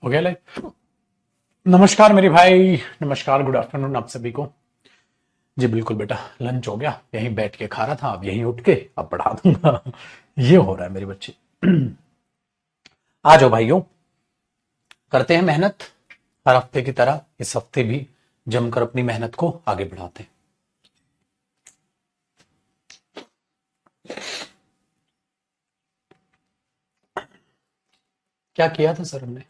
हो गया लाइक। नमस्कार मेरे भाई, नमस्कार, गुड आफ्टरनून आप सभी को। जी बिल्कुल बेटा, लंच हो गया, यहीं बैठ के खा रहा था, अब यहीं उठ के अब पढ़ा दूंगा। ये हो रहा है मेरे बच्चे। आ जाओ भाइयों, करते हैं मेहनत हर हफ्ते की तरह। इस हफ्ते भी जमकर अपनी मेहनत को आगे बढ़ाते हैं। क्या किया था सर हमने?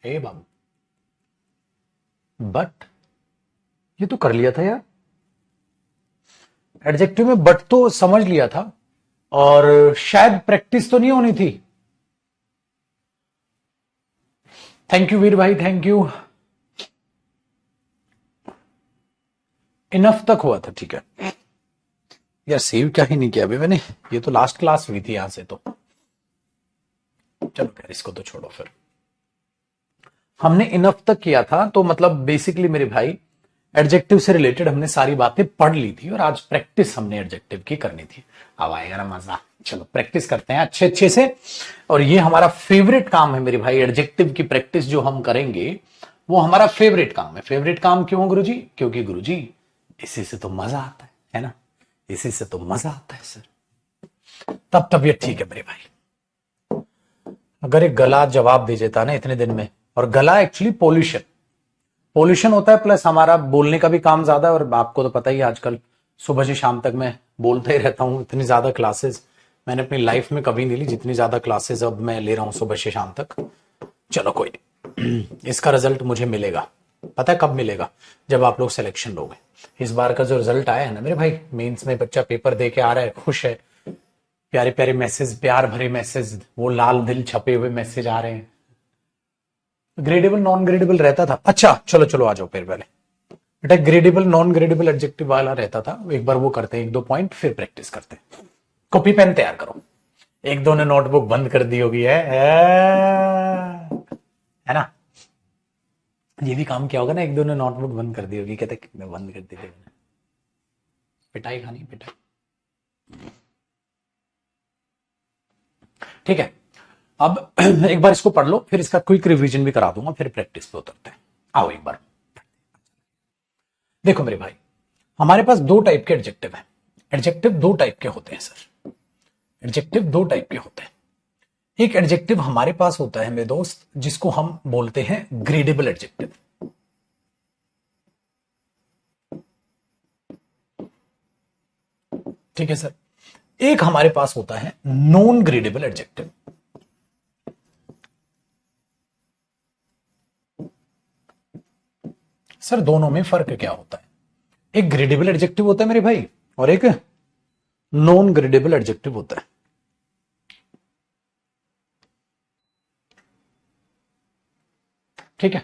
ए बाबू, बट ये तो कर लिया था यार। एडजेक्टिव में बट तो समझ लिया था, और शायद प्रैक्टिस तो नहीं होनी थी। थैंक यू वीर भाई, थैंक यू। इनफ तक हुआ था, ठीक है यार। सेव क्या ही नहीं किया अभी मैंने, ये तो लास्ट क्लास हुई थी यहां से। तो चलो खैर, इसको तो छोड़ो। फिर हमने इनफ तक किया था, तो मतलब बेसिकली मेरे भाई एडजेक्टिव से रिलेटेड हमने सारी बातें पढ़ ली थी, और आज प्रैक्टिस हमने एडजेक्टिव की करनी थी। अब आएगा ना मजा। चलो प्रैक्टिस करते हैं अच्छे अच्छे से। और ये हमारा फेवरेट काम है मेरे भाई, एडजेक्टिव की प्रैक्टिस जो हम करेंगे वो हमारा फेवरेट काम है। फेवरेट काम क्यों गुरुजी? क्योंकि गुरुजी इसी से तो मजा आता है ना? इसी से तो मजा आता है सर। तब तबीयत ठीक है मेरे भाई। अगर एक गला जवाब दे देता ना इतने दिन में, और गला एक्चुअली पोल्यूशन पोल्यूशन होता है, प्लस हमारा बोलने का भी काम ज्यादा है। और आपको तो पता ही है, आजकल सुबह से शाम तक मैं बोलता ही रहता हूं। इतनी ज्यादा क्लासेस मैंने अपनी लाइफ में कभी नहीं ली जितनी ज्यादा क्लासेस अब मैं ले रहा हूं सुबह से शाम तक। चलो कोई नहीं, इसका रिजल्ट मुझे मिलेगा। पता है कब मिलेगा? जब आप लोग सिलेक्शन लोगे। इस बार का जो रिजल्ट आया है ना मेरे भाई, मेंस में बच्चा पेपर दे के आ रहा है, खुश है, प्यारे प्यारे मैसेज, प्यार भरे मैसेज, वो लाल दिल छपे हुए मैसेज आ रहे हैं। ग्रेडेबल नॉन ग्रेडेबल रहता था। अच्छा चलो चलो आ जाओ। फिर पहले बेटा ग्रेडेबल नॉन ग्रेडेबल एडजेक्टिव वाला रहता था, एक बार वो करते हैं, एक दो पॉइंट, फिर प्रैक्टिस करते हैं। कॉपी पेन तैयार करो। एक दो ने नोटबुक बंद कर दी होगी, है ना? ये भी काम किया होगा ना, एक दो ने नोटबुक बंद कर दी होगी, कहते कितने बंद कर दी थी। पिटाई खानी पिटाई। ठीक है, अब एक बार इसको पढ़ लो, फिर इसका क्विक रिवीजन भी करा दूंगा, फिर प्रैक्टिस पे उतरते हैं। आओ एक बार देखो मेरे भाई, हमारे पास दो टाइप के एडजेक्टिव हैं। एडजेक्टिव दो टाइप के होते हैं सर। एडजेक्टिव दो टाइप के होते हैं। एक एडजेक्टिव हमारे पास होता है मेरे दोस्त, जिसको हम बोलते हैं ग्रेडेबल एडजेक्टिव। ठीक है सर। एक हमारे पास होता है नॉन ग्रेडेबल एडजेक्टिव। सर दोनों में फर्क क्या होता है? एक ग्रेडेबल एडजेक्टिव होता है मेरे भाई, और एक नॉन ग्रेडेबल एडजेक्टिव होता है। ठीक है,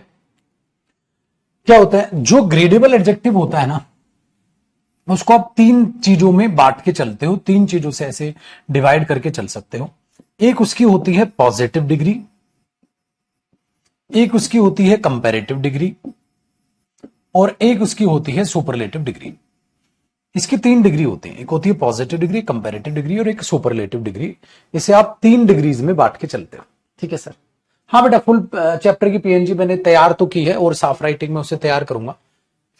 क्या होता है? जो ग्रेडेबल एडजेक्टिव होता है ना, उसको आप तीन चीजों में बांट के चलते हो, तीन चीजों से ऐसे डिवाइड करके चल सकते हो। एक उसकी होती है पॉजिटिव डिग्री, एक उसकी होती है कंपैरेटिव डिग्री, और एक उसकी होती है सुपरलेटिव डिग्री। इसकी तीन डिग्री होती है, एक होती है पॉजिटिव डिग्री, कंपैरेटिव डिग्री, और एक सुपरलेटिव डिग्री। इसे आप तीन डिग्रीज में बांट के चलते हो। ठीक है सर। हाँ बेटा, फुल चैप्टर की पीएनजी मैंने तैयार तो की है, और साफ राइटिंग में उसे तैयार करूंगा,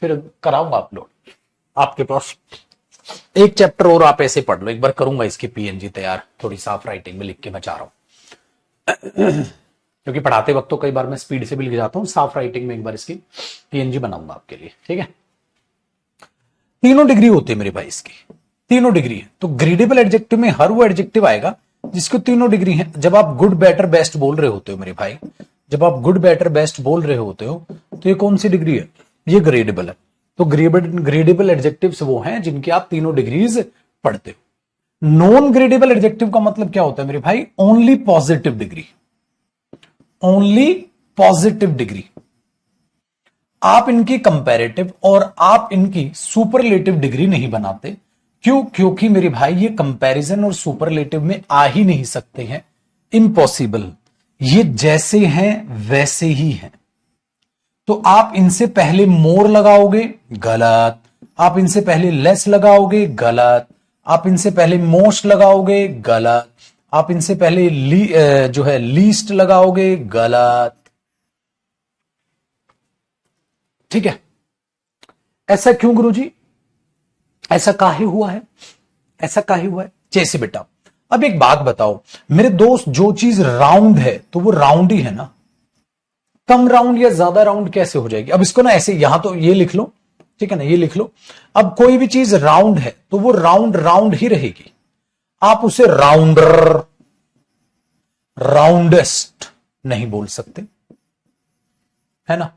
फिर कराऊंगा अपलोड आपके पास। एक चैप्टर और आप ऐसे पढ़ लो, एक बार करूंगा इसकी पीएनजी तैयार, थोड़ी साफ राइटिंग में लिख के मैं चाह रहा हूं। क्योंकि पढ़ाते वक्त तो कई बार मैं स्पीड से भी लिख जाता हूं, साफ राइटिंग में एक बार इसकी पीएनजी बनाऊंगा आपके लिए। ठीक है, तीनों डिग्री होती है मेरे भाई इसकी, तीनों डिग्री है। तो ग्रेडेबल एडजेक्टिव में हर वो एडजेक्टिव आएगा जिसको तीनों डिग्री है। जब आप गुड बेटर बेस्ट बोल रहे होते हो मेरे भाई, जब आप गुड बेटर बेस्ट बोल रहे होते हो, तो ये कौन सी डिग्री है? ये ग्रेडेबल है। तो ग्रेडेबल एडजेक्टिव्स वो हैं जिनकी आप तीनों डिग्रीज पढ़ते हो। नॉन ग्रेडेबल एडजेक्टिव का मतलब क्या होता है मेरे भाई? Only positive degree, only positive degree. आप इनकी कंपैरेटिव और आप इनकी सुपरलेटिव डिग्री नहीं बनाते। क्यों? क्योंकि मेरे भाई ये कंपैरिजन और सुपरलेटिव में आ ही नहीं सकते हैं, इम्पॉसिबल। ये जैसे हैं वैसे ही हैं। तो आप इनसे पहले मोर लगाओगे, गलत। आप इनसे पहले लेस लगाओगे, गलत। आप इनसे पहले मोस्ट लगाओगे, गलत। आप इनसे पहले जो है लीस्ट लगाओगे, गलत। ठीक है, ऐसा क्यों गुरुजी, ऐसा काहे हुआ है, ऐसा काहे हुआ है? जैसे बेटा अब एक बात बताओ मेरे दोस्त, जो चीज राउंड है तो वो राउंड ही है ना, कम राउंड या ज्यादा राउंड कैसे हो जाएगी? अब इसको ना ऐसे यहां तो ये लिख लो, ठीक है ना, ये लिख लो। अब कोई भी चीज राउंड है तो वो राउंड राउंड ही रहेगी, आप उसे राउंडर, राउंडेस्ट नहीं बोल सकते, है ना?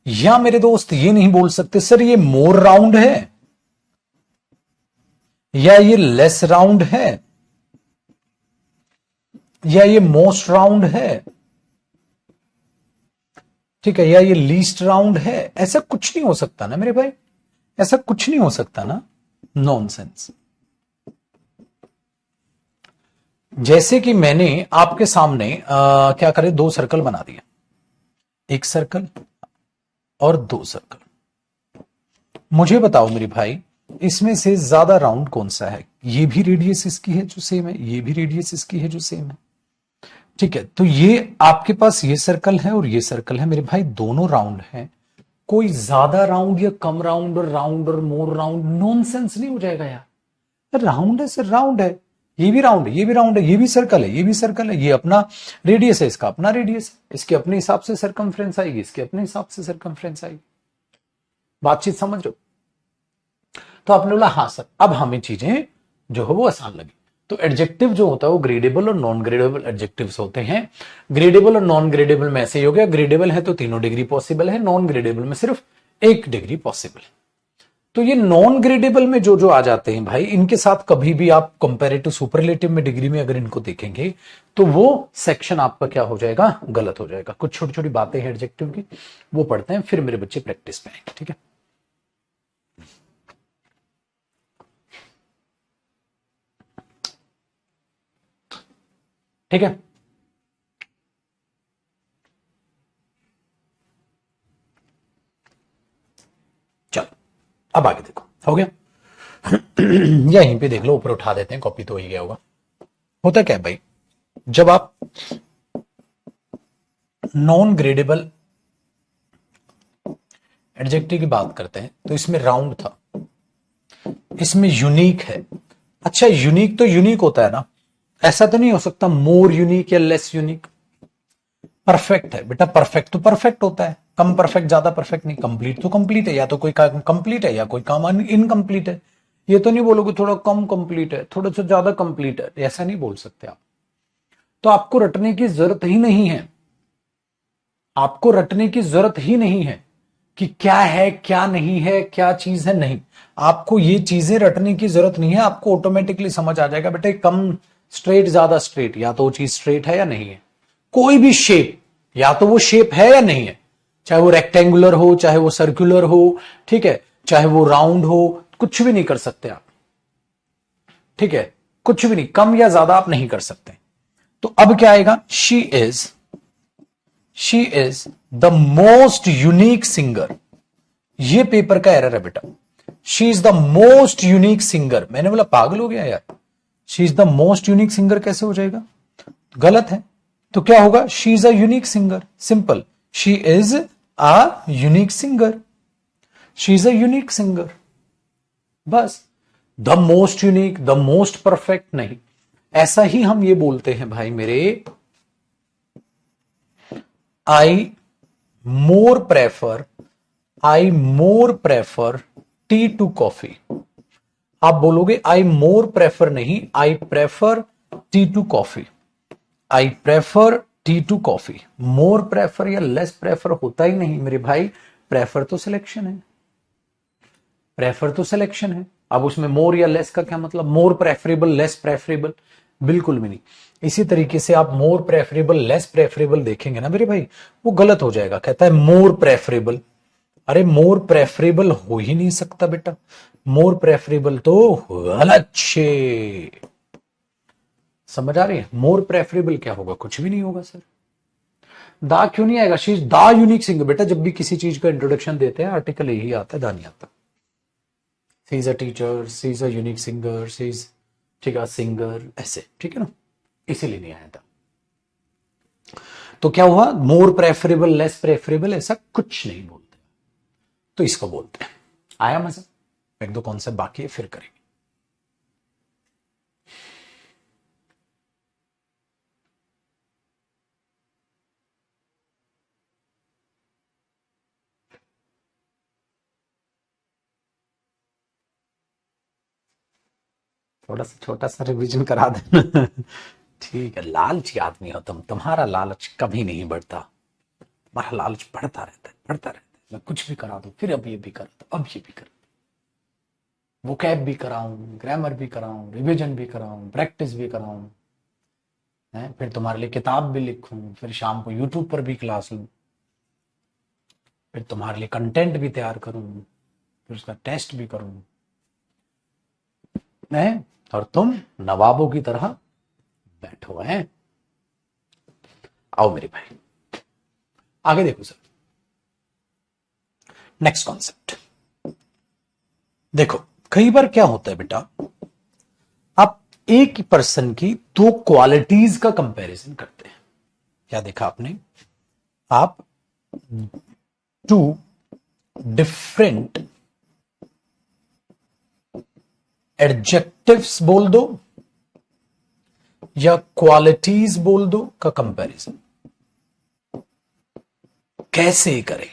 या मेरे दोस्त ये नहीं बोल सकते सर ये मोर राउंड है या ये लेस राउंड है या ये मोस्ट राउंड है, ठीक है, या ये लीस्ट राउंड है। ऐसा कुछ नहीं हो सकता ना मेरे भाई, ऐसा कुछ नहीं हो सकता ना, नॉनसेंस। जैसे कि मैंने आपके सामने क्या करे, दो सर्कल बना दिया, एक सर्कल और दो सर्कल। मुझे बताओ मेरे भाई इसमें से ज्यादा राउंड कौन सा है? ये भी रेडियस इसकी है जो सेम है, ये भी रेडियस इसकी है जो सेम है, ठीक है। तो ये आपके पास ये सर्कल है और ये सर्कल है मेरे भाई, दोनों राउंड है। कोई ज्यादा राउंड या कम राउंड और मोर राउंड नॉनसेंस नहीं हो जाएगा यार। राउंड है सर, राउंड है, ये भी राउंड है, ये भी राउंड है, ये भी सर्कल है, ये भी सर्कल है, ये अपना रेडियस है, इसका अपना रेडियस है, इसके अपने हिसाब से सरकमफ्रेंस आएगी, इसके अपने हिसाब से सरकमफ्रेंस आएगी। बातचीत समझ रहे हो? तो आपने बोला हाँ सर, अब हमें चीजें जो है वो आसान लगी। तो एडजेक्टिव जो होता है वो ग्रेडेबल और नॉन ग्रेडेबल एडजेक्टिव्स होते हैं। ग्रेडेबल और नॉन ग्रेडेबल में ऐसे ही हो गया, ग्रेडेबल है तो तीनों डिग्री पॉसिबल है, नॉन ग्रेडेबल में सिर्फ एक डिग्री पॉसिबल है। तो ये नॉन ग्रेडेबल में जो जो आ जाते हैं भाई, इनके साथ कभी भी आप कंपैरेटिव सुपरलेटिव में डिग्री में अगर इनको देखेंगे तो वो सेक्शन आपका क्या हो जाएगा, गलत हो जाएगा। कुछ छोटी छोटी बातें हैं एडजेक्टिव की, वो पढ़ते हैं फिर मेरे बच्चे प्रैक्टिस पे आएंगे, ठीक है। ठीक है, चलो अब आगे देखो, हो गया? यहीं पे देख लो, ऊपर उठा देते हैं, कॉपी तो हो ही गया होगा। होता क्या है भाई, जब आप नॉन ग्रेडेबल एडजेक्टिव की बात करते हैं तो इसमें राउंड था, इसमें यूनिक है। अच्छा यूनिक तो यूनिक होता है ना, ऐसा तो नहीं हो सकता मोर यूनिक या लेस यूनिक। परफेक्ट है बेटा, परफेक्ट तो परफेक्ट होता है, कम परफेक्ट ज्यादा परफेक्ट नहीं। कंप्लीट तो कंप्लीट है, या तो कोई काम कंप्लीट है या कोई काम इनकम्प्लीट है। ये तो नहीं बोलोगे थोड़ा कम कंप्लीट है, थोड़ा सा ज्यादा कंप्लीट है, ऐसा नहीं बोल सकते आप। तो आपको रटने की जरूरत ही नहीं है, आपको रटने की जरूरत ही नहीं है कि क्या है क्या नहीं है, क्या चीज है, नहीं। आपको ये चीजें रटने की जरूरत नहीं है, आपको ऑटोमेटिकली समझ आ जाएगा बेटा कम स्ट्रेट ज्यादा स्ट्रेट, या तो वो चीज स्ट्रेट है या नहीं है। कोई भी शेप, या तो वो शेप है या नहीं है, चाहे वो रेक्टेंगुलर हो चाहे वो सर्कुलर हो, ठीक है, चाहे वो राउंड हो, कुछ भी नहीं कर सकते आप, ठीक है, कुछ भी नहीं, कम या ज्यादा आप नहीं कर सकते। तो अब क्या आएगा, she is the most unique singer. ये पेपर का एरर है बेटा, she is the most unique singer. मैंने बोला पागल हो गया यार, she is the most unique singer कैसे हो जाएगा, गलत है। तो क्या होगा, she is a unique singer, simple, she is a unique singer, she is a unique singer, बस। The most unique, the most perfect नहीं। ऐसा ही हम ये बोलते हैं भाई मेरे, I more prefer tea to coffee. आप बोलोगे आई मोर प्रेफर नहीं, I prefer tea to coffee, I prefer tea to coffee. More prefer या लेस प्रेफर होता ही नहीं मेरे भाई, प्रेफर तो सिलेक्शन है, प्रेफर तो सिलेक्शन है। अब उसमें मोर या लेस का क्या मतलब, मोर प्रेफरेबल लेस प्रेफरेबल, बिल्कुल भी नहीं। इसी तरीके से आप मोर प्रेफरेबल लेस प्रेफरेबल देखेंगे ना मेरे भाई, वो गलत हो जाएगा। कहता है मोर प्रेफरेबल, अरे मोर प्रेफरेबल हो ही नहीं सकता बेटा, मोर प्रेफरेबल तो गलत छे। समझ आ रही है, मोर प्रेफरेबल क्या होगा, कुछ भी नहीं होगा सर। दा क्यों नहीं आएगा, she is the unique singer. बेटा जब भी किसी चीज का इंट्रोडक्शन देते हैं आर्टिकल यही आता है, दा नहीं आता। She is a teacher, she is a unique singer, she is, ठीक है, सिंगर, ऐसे, ठीक है ना, इसीलिए नहीं आया था। तो क्या हुआ, मोर प्रेफरेबल लेस प्रेफरेबल ऐसा कुछ नहीं बोलते। तो इसको बोलते हैं। आया मजा? एक दो कॉन्सेप्ट बाकी है, फिर करेंगे। थोड़ा सा छोटा सा रिवीजन करा देना। ठीक है, लालची आदमी हो तुम, तुम्हारा लालच कभी नहीं बढ़ता, तुम्हारा लालच बढ़ता रहता है, बढ़ता रहता है। मैं कुछ भी करा दूं, फिर अब ये भी करा दो, अब ये भी करा दो, वो कैब भी कराऊं, ग्रामर भी कराऊं, रिवीजन भी कराऊं, प्रैक्टिस भी कराऊं, है फिर तुम्हारे लिए किताब भी लिखूं, फिर शाम को यूट्यूब पर भी क्लास लूं, फिर तुम्हारे लिए कंटेंट भी तैयार करूं, फिर उसका टेस्ट भी करूं, है और तुम नवाबों की तरह बैठो हैं। आओ मेरे भाई, आगे देखो सर। नेक्स्ट कॉन्सेप्ट देखो, कई बार क्या होता है बेटा, आप एक पर्सन की दो क्वालिटीज का कंपैरिजन करते हैं। क्या देखा आपने? आप टू डिफरेंट एडजेक्टिव्स बोल दो या क्वालिटीज बोल दो का कंपैरिजन कैसे करें?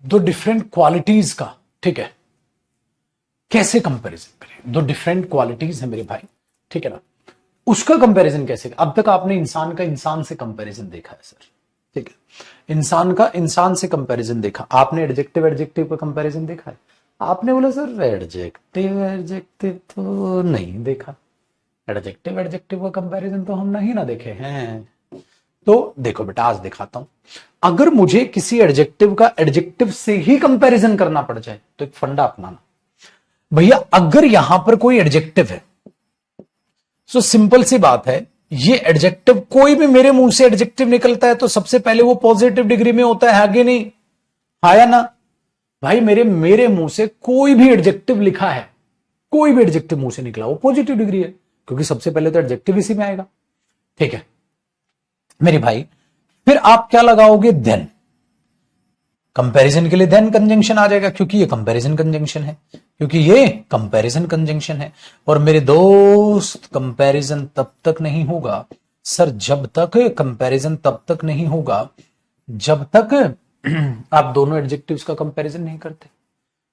दो डिफरेंट क्वालिटीज का, ठीक है, कैसे कंपैरिजन करें? दो डिफरेंट क्वालिटीज है मेरे भाई, ठीक है ना, उसका कंपैरिजन कैसे? अब तक आपने इंसान का इंसान से कंपैरिजन देखा है सर, ठीक है, इंसान का इंसान से कंपैरिजन देखा, आपने एडजेक्टिव एडजेक्टिव का कंपैरिजन देखा है? आपने बोला सर एडजेक्टिव एडजेक्टिव तो नहीं देखा, एडजेक्टिव एडजेक्टिव का कंपैरिजन तो हम नहीं ना देखे हैं। तो देखो बेटा, आज दिखाता हूं। अगर मुझे किसी एडजेक्टिव का एडजेक्टिव से ही कंपैरिजन करना पड़ जाए तो एक फंडा अपनाना, भैया अगर यहां पर कोई एडजेक्टिव है, सो सिंपल सी बात है, ये एडजेक्टिव कोई भी मेरे मुंह से एडजेक्टिव निकलता है तो सबसे पहले वो पॉजिटिव डिग्री में होता है, आगे नहीं? आया ना भाई? मेरे मुंह से कोई भी एडजेक्टिव लिखा है, कोई भी एडजेक्टिव मुंह से निकला वो पॉजिटिव डिग्री है, क्योंकि सबसे पहले तो एडजेक्टिव इसी में आएगा, ठीक है मेरे भाई। फिर आप क्या लगाओगे? देन। कंपैरिजन के लिए देन कंजंक्शन आ जाएगा, क्योंकि ये कंपैरिजन कंजंक्शन है, क्योंकि ये कंपैरिजन कंजंक्शन है। और मेरे दोस्त, कंपैरिजन तब तक नहीं होगा सर, जब तक कंपैरिजन तब तक नहीं होगा जब तक आप दोनों एडजेक्टिव्स का कंपैरिजन नहीं करते,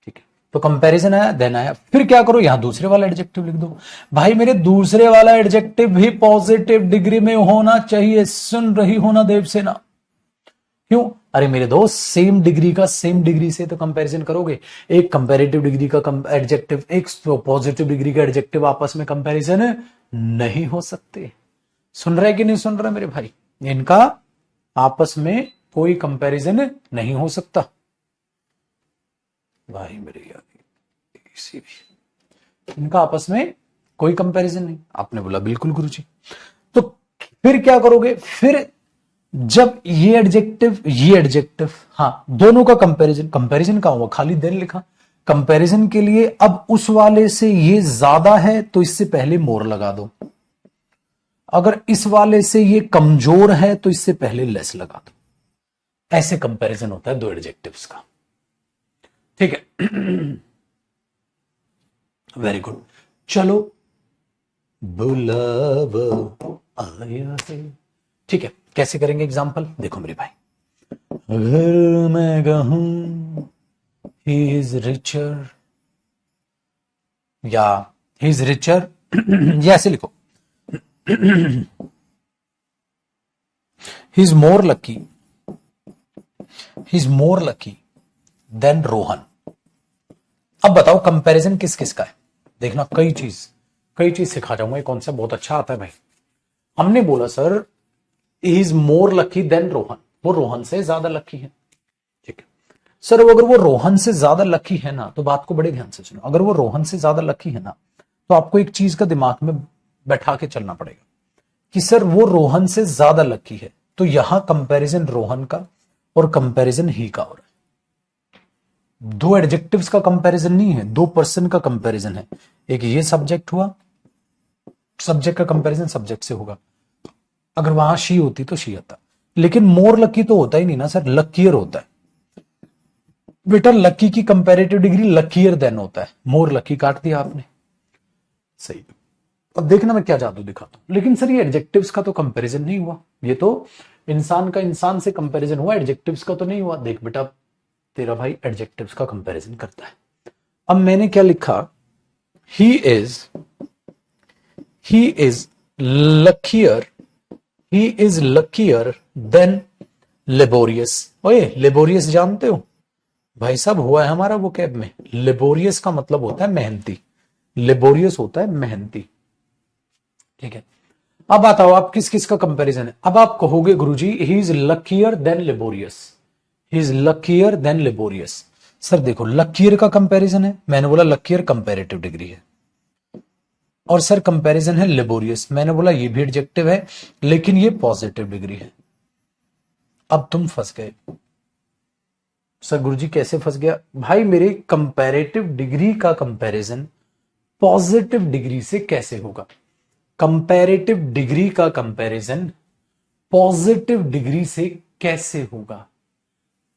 ठीक है? तो कंपैरिजन आया, देन आया, फिर क्या करो? यहां दूसरे वाला एडजेक्टिव लिख दो। भाई मेरे दूसरे वाला एडजेक्टिव भी पॉजिटिव डिग्री में होना चाहिए। सुन रही हो ना देवसेना? क्यों? अरे मेरे दोस्त, सेम डिग्री का सेम डिग्री से तो कंपैरिजन करोगे। एक कंपैरेटिव डिग्री का एडजेक्टिव, एक पॉजिटिव डिग्री का एडजेक्टिव आपस में कंपैरिजन नहीं हो सकते। सुन रहे कि नहीं सुन रहे मेरे भाई? इनका आपस में कोई कंपैरिजन नहीं हो सकता भाई मेरे यार, किसी भी इनका आपस में कोई कंपैरिजन नहीं। आपने बोला बिल्कुल गुरुजी। तो फिर क्या करोगे? फिर जब ये एडजेक्टिव, हाँ, दोनों का कंपैरिजन, कंपैरिजन का हुआ, खाली देन लिखा। कंपैरिजन के लिए अब उस वाले से ये ज्यादा है तो इससे पहले मोर लगा दो, अगर इस वाले से ये कमजोर है तो इससे पहले लेस लगा दो। ऐसे कंपैरिजन होता है दो एडजेक्टिव्स का, ठीक है? Very good. चलो, बुलावा आया है, ठीक है। कैसे करेंगे एग्जाम्पल? देखो मेरे भाई, अगर मैं कहूं ही इज रिचर, या ही इज रिचर, या ऐसे लिखो, he is more lucky, he is more lucky than Rohan. अब बताओ कंपैरिजन किस किस का है? देखना, कई चीज सिखा जाऊंगा, ये कॉन्सेप्ट बहुत अच्छा आता है भाई। हमने बोला sir he is more lucky than Rohan, वो रोहन से ज्यादा लकी है, ठीक है सर। अगर वो रोहन से ज्यादा लकी है ना, तो बात को बड़े ध्यान से सुनो, अगर वो रोहन से ज्यादा लकी है ना, तो आपको एक चीज का दिमाग में बैठा के चलना पड़ेगा कि सर वो रोहन से ज्यादा लकी है, तो यहां कंपैरिजन रोहन का और कंपैरिजन ही का हो रहा है। दो एडजेक्टिव्स का कंपैरिजन नहीं है, दो पर्सन का कंपैरिजन है। एक ये सब्जेक्ट हुआ, सब्जेक्ट का कंपैरिजन सब्जेक्ट से होगा, अगर वहां शी होती तो शी आता, लेकिन मोर लकी तो होता ही नहीं ना सर, लकीयर होता है बेटा। लकी की कंपैरेटिव डिग्री लकीयर देन होता है, मोर लकी काट दिया आपने, सही। अब देखना मैं क्या जादू दिखाता हूं। लेकिन सर ये एडजेक्टिव्स का तो कंपैरिजन नहीं हुआ, ये तो इंसान का इंसान से कंपैरिजन हुआ, एडजेक्टिव्स का तो नहीं हुआ। देख बेटा, तेरा भाई एडजेक्टिव्स का कंपैरिजन करता है। अब मैंने क्या लिखा, he is, he is luckier, he is luckier than laborious. ओए लेबोरियस जानते हो भाई साहब, हुआ है हमारा वो कैब में। लेबोरियस का मतलब होता है मेहनती, लेबोरियस होता है मेहनती, ठीक है। अब बताओ आप किस किस का कंपैरिजन है। अब आप कहोगे Guruji he is luckier than laborious, he is luckier than laborious. Sir देखो लकीयर का कंपैरिजन है, मैंने बोला लकीयर कंपैरेटिव डिग्री है, और सर कंपैरिजन है लेबोरियस, मैंने बोला ये भी एडजेक्टिव है लेकिन ये पॉजिटिव डिग्री है। अब तुम फंस गए सर गुरुजी कैसे फंस गया भाई, मेरे कंपैरेटिव डिग्री का कंपैरिजन पॉजिटिव डिग्री से कैसे होगा। कंपैरेटिव डिग्री का कंपैरिजन पॉजिटिव डिग्री से कैसे होगा,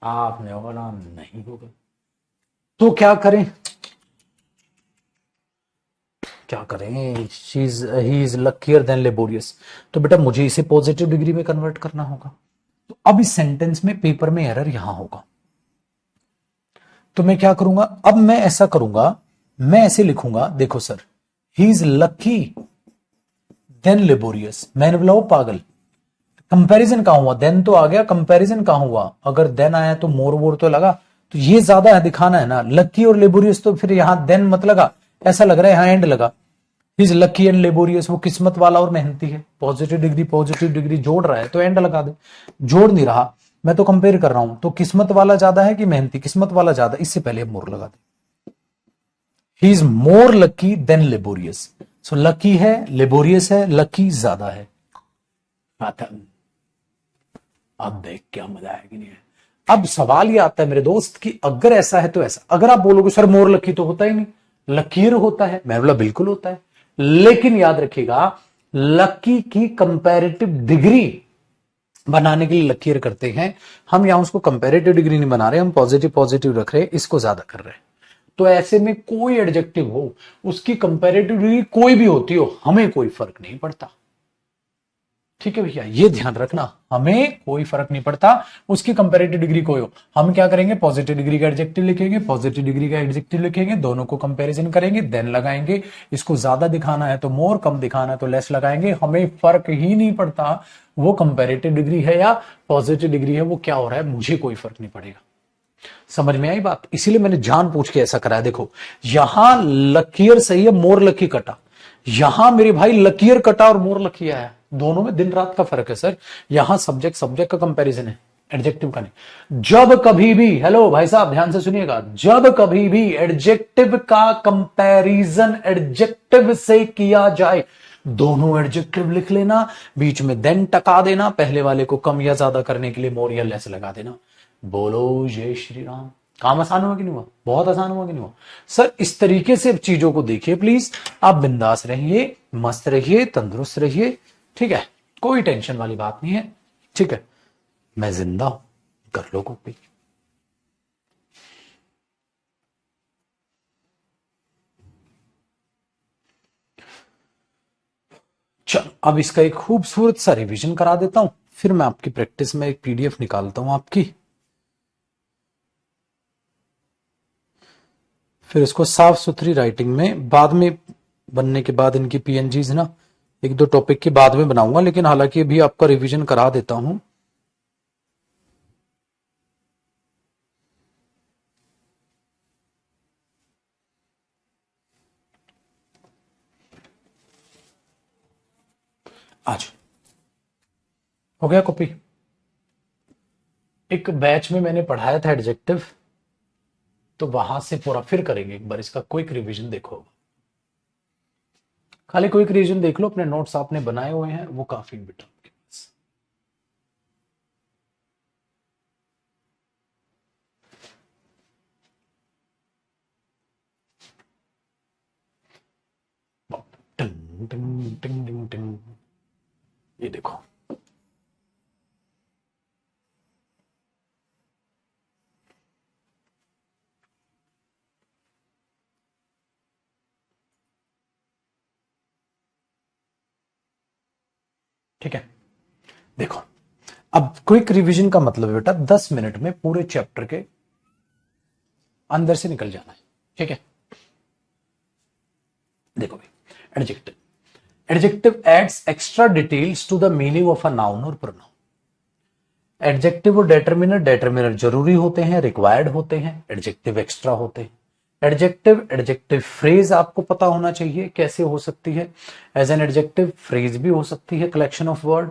आपने बोला नहीं होगा। तो क्या करें, क्या करें, she's he is luckier than laborious, तो बेटा मुझे इसे पॉजिटिव डिग्री में कन्वर्ट करना होगा। तो अब इस सेंटेंस में पेपर में एरर यहां होगा, तो मैं क्या करूंगा, अब मैं ऐसा करूंगा, मैं ऐसे लिखूंगा, देखो sir he is lucky than laborious, मैंने बोला वो पागल, कंपैरिजन कहां हुआ, देन तो आ गया, कंपैरिजन कहां हुआ, अगर देन आया तो मोर वोर तो लगा, तो ये ज्यादा है दिखाना है ना, लकी और लेबोरियस, तो फिर यहां देन मत लगा, ऐसा लग रहा है यहां एंड लगा। इज लकी एंड लेबोरियस, वो किस्मत वाला और मेहनती है, पॉजिटिव डिग्री जोड़ रहा है तो एंड लगा दे, जोड़ नहीं रहा, मैं तो कंपेयर कर रहा हूं, तो किस्मत वाला ज्यादा है कि मेहनती, किस्मत वाला ज्यादा, इससे पहले मोर लगा दे। He is more lucky than laborious, so lucky है, लेबोरियस है, लकी ज्यादा है। अब देख क्या मजा आया कि नहीं है। अब सवाल ये आता है मेरे दोस्त कि अगर ऐसा है तो ऐसा, अगर आप बोलोगे सर मोर लकी तो होता ही नहीं, लकीर होता है, मैं बोला बिल्कुल होता है, लेकिन याद रखिएगा लकी की कंपैरेटिव डिग्री बनाने के लिए लकीर करते हैं हम, यहां उसको कंपैरेटिव डिग्री नहीं बना रहे, हम पॉजिटिव पॉजिटिव रख रहे हैं, इसको ज्यादा कर रहे हैं। तो ऐसे में कोई एडजेक्टिव हो, उसकी कंपैरेटिव डिग्री कोई भी होती हो, हमें कोई फर्क नहीं पड़ता, ठीक है भैया, ये ध्यान रखना, हमें कोई फर्क नहीं पड़ता उसकी कंपैरेटिव डिग्री कोई हो। हम क्या करेंगे, पॉजिटिव डिग्री का एडजेक्टिव लिखेंगे, पॉजिटिव डिग्री का एडजेक्टिव लिखेंगे, दोनों को कंपैरिजन करेंगे, देन लगाएंगे, इसको ज्यादा दिखाना है तो मोर, कम दिखाना है तो लेस लगाएंगे, हमें फर्क ही नहीं पड़ता वो कंपैरेटिव डिग्री है या पॉजिटिव डिग्री है, वो क्या हो रहा है मुझे कोई फर्क नहीं पड़ेगा। समझ में आई बात, इसीलिए मैंने जान पूछ के ऐसा कराया। देखो यहां लकीर सही है, मोर लकी कटा, यहां मेरे भाई लकीर कटा और मोर लकी आया, दोनों में दिन रात का फर्क है सर। यहां सब्जेक्ट सब्जेक्ट का कंपैरिजन है, एडजेक्टिव का नहीं। जब कभी भी, हेलो भाई साहब ध्यान से सुनिएगा, जब कभी भी एडजेक्टिव का कंपैरिजन एडजेक्टिव से किया जाए, दोनों एडजेक्टिव लिख लेना, बीच में देन टका देना, पहले वाले को कम या ज्यादा करने के लिए मोर या लेस लगा देना। बोलो जय श्री राम। काम आसान हुआ कि नहीं हुआ, बहुत आसान हुआ कि नहीं हुआ सर। इस तरीके से चीजों को देखिए प्लीज, आप बिंदास रहिए, मस्त रहिए, तंदुरुस्त रहिए, ठीक है, कोई टेंशन वाली बात नहीं है, ठीक है। मैं जिंदा हूं, कर लो कॉपी। चलो अब इसका एक खूबसूरत सा रिवीजन करा देता हूं, फिर मैं आपकी प्रैक्टिस में एक पीडीएफ निकालता हूं आपकी, फिर इसको साफ सुथरी राइटिंग में बाद में बनने के बाद इनकी पीएनजीज ना एक दो टॉपिक के बाद में बनाऊंगा, लेकिन हालांकि अभी आपका रिवीजन करा देता हूं। आज हो गया कॉपी। एक बैच में मैंने पढ़ाया था एडजेक्टिव, तो वहां से पूरा फिर करेंगे एक बार, इसका क्विक रिवीजन देखो, खाली क्विक रिवीजन देख लो, अपने नोट्स आपने बनाए हुए हैं वो काफी बेटा आपके पास। टिंग टिंग टिंग टिंग टिंग, ये देखो ठीक है, देखो अब क्विक रिवीजन का मतलब है बेटा 10 मिनट में पूरे चैप्टर के अंदर से निकल जाना है। ठीक है, देखो भाई, adjective, adjective adds extra details to the meaning of a noun और प्रोनाउन। एडजेक्टिव और डेटरमिनर, डेटरमिनर जरूरी होते हैं, रिक्वायर्ड होते हैं, एडजेक्टिव एक्स्ट्रा होते हैं। एडजेक्टिव, एडजेक्टिव फ्रेज आपको पता होना चाहिए कैसे हो सकती है। एज एन एडजेक्टिव फ्रेज भी हो सकती है, collection of word.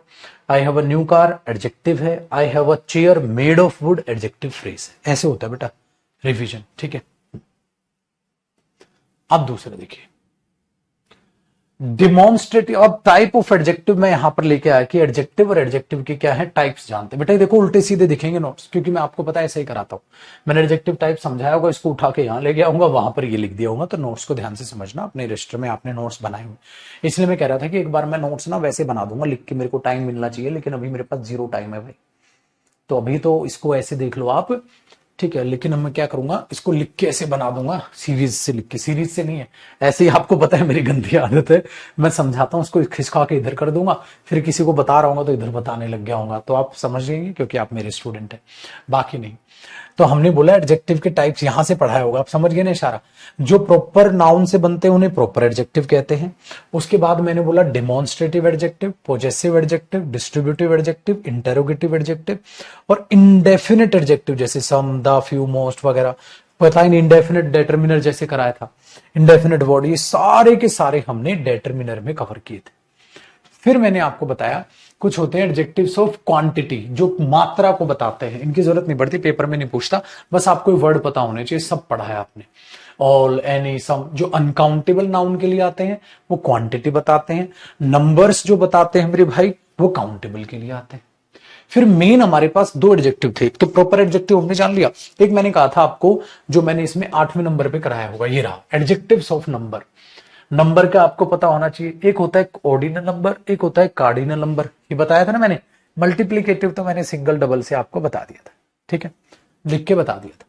I have a new car adjective है, I have a chair made of wood adjective phrase है। ऐसे होता है बेटा रिवीजन। ठीक है, अब दूसरा देखिए, डिमॉन्स्ट्रेटिव। अब टाइप ऑफ एडजेक्टिव मैं यहां पर लेके आया कि एडजेक्टिव और एडजेक्टिव के क्या है टाइप्स जानते हैं। बेटा देखो उल्टे सीधे दिखेंगे नोट्स, क्योंकि मैं आपको पता है ऐसे ही कराता हूं। मैंने एडजेक्टिव टाइप समझाया होगा, इसको उठा के यहां ले गया होगा, वहां पर ये लिख दिया होगा, तो नोट्स को ध्यान से समझना। अपने रजिस्टर में आपने नोट्स बनाए हुए, इसलिए मैं कह रहा था कि एक बार मैं नोट्स ना वैसे बना दूंगा लिख के, मेरे को टाइम मिलना चाहिए, लेकिन अभी मेरे पास 0 टाइम है भाई। तो अभी तो इसको ऐसे देख लो आप, ठीक है, लेकिन मैं क्या करूंगा, इसको लिख के ऐसे बना दूंगा, सीरीज से लिख के। सीरीज से नहीं है, ऐसे ही आपको पता है मेरी गंदी आदत है, मैं समझाता हूं उसको खिसका के इधर कर दूंगा, फिर किसी को बता रहा हूँ तो इधर बताने लग गया होगा, तो आप समझ जाएंगे क्योंकि आप मेरे स्टूडेंट हैं, बाकी नहीं। तो हमने बोला एडजेक्टिव के टाइप्स यहां से पढ़ाया होगा, आप समझ गए ना इशारा। जो प्रॉपर नाउन से बनते हैं उन्हें प्रॉपर एडजेक्टिव कहते हैं। उसके बाद मैंने बोला demonstrative adjective, possessive adjective, distributive adjective, interrogative adjective और इंडेफिनिट एडजेक्टिव, जैसे सम, द, फ्यू, मोस्ट वगैरह। पता ही नहीं, इंडेफिनिट डेटरमिनर जैसे कराया था, इंडेफिनिट वर्ड, ये सारे के सारे हमने डेटरमिनर में कवर किए थे। फिर मैंने आपको बताया कुछ होते हैं एडजेक्टिव्स ऑफ क्वांटिटी, जो मात्रा को बताते हैं। इनकी जरूरत नहीं पड़ती, पेपर में नहीं पूछता, बस आपको वर्ड पता होने चाहिए, सब पढ़ा है आपने। ऑल, एनी, सम, जो अनकाउंटेबल नाउन के लिए आते हैं वो क्वांटिटी बताते हैं। नंबर्स जो बताते हैं मेरे भाई वो काउंटेबल के लिए आते हैं। फिर मेन हमारे पास 2 एडजेक्टिव थे, तो प्रॉपर एडजेक्टिव हमने जान लिया। एक मैंने कहा था आपको, जो मैंने इसमें 8वें नंबर पे कराया होगा, ये रहा एडजेक्टिव्स ऑफ नंबर। नंबर का आपको पता होना चाहिए, एक होता है ऑर्डिनल नंबर, एक होता है कार्डिनल नंबर, ये बताया था ना मैंने। मल्टीप्लीकेटिव तो मैंने सिंगल डबल से आपको बता दिया था, ठीक है, लिख के बता दिया था।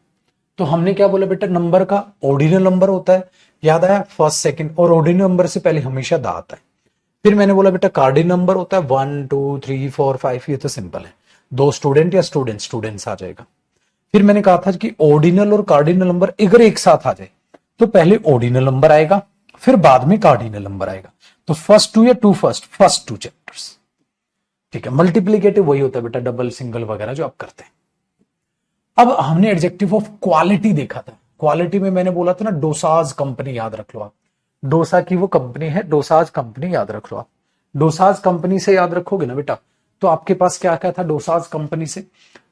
तो हमने क्या बोला बेटा, नंबर का ऑर्डिनल नंबर होता है, याद आया, फर्स्ट सेकंड, और ऑर्डिनल नंबर से पहले हमेशा दा आता है। फिर मैंने बोला बेटा कार्डिनल नंबर होता है 1 2 3 4 5, ये तो सिंपल है, 2 स्टूडेंट या स्टूडेंट्स आ जाएगा। फिर मैंने कहा था कि ऑर्डिनल और कार्डिनल नंबर अगर एक साथ आ जाए तो पहले ऑर्डिनल नंबर आएगा, फिर बाद में कार्डिनल नंबर आएगा। तो फर्स्ट 2 या 2 फर्स्ट 2 चैप्टर्स, ठीक है। मल्टीप्लीकेटिव वही होता है बेटा, डबल सिंगल वगैरह जो आप करते हैं। अब हमने एडजेक्टिव ऑफ क्वालिटी देखा था। क्वालिटी में मैंने बोला था ना, डोसाज कंपनी, याद रख लो आप, डोसा की वो कंपनी है, डोसाज कंपनी, याद रख लो आप। डोसाज कंपनी से याद रखोगे ना बेटा, तो आपके पास क्या क्या था डोसाज कंपनी से।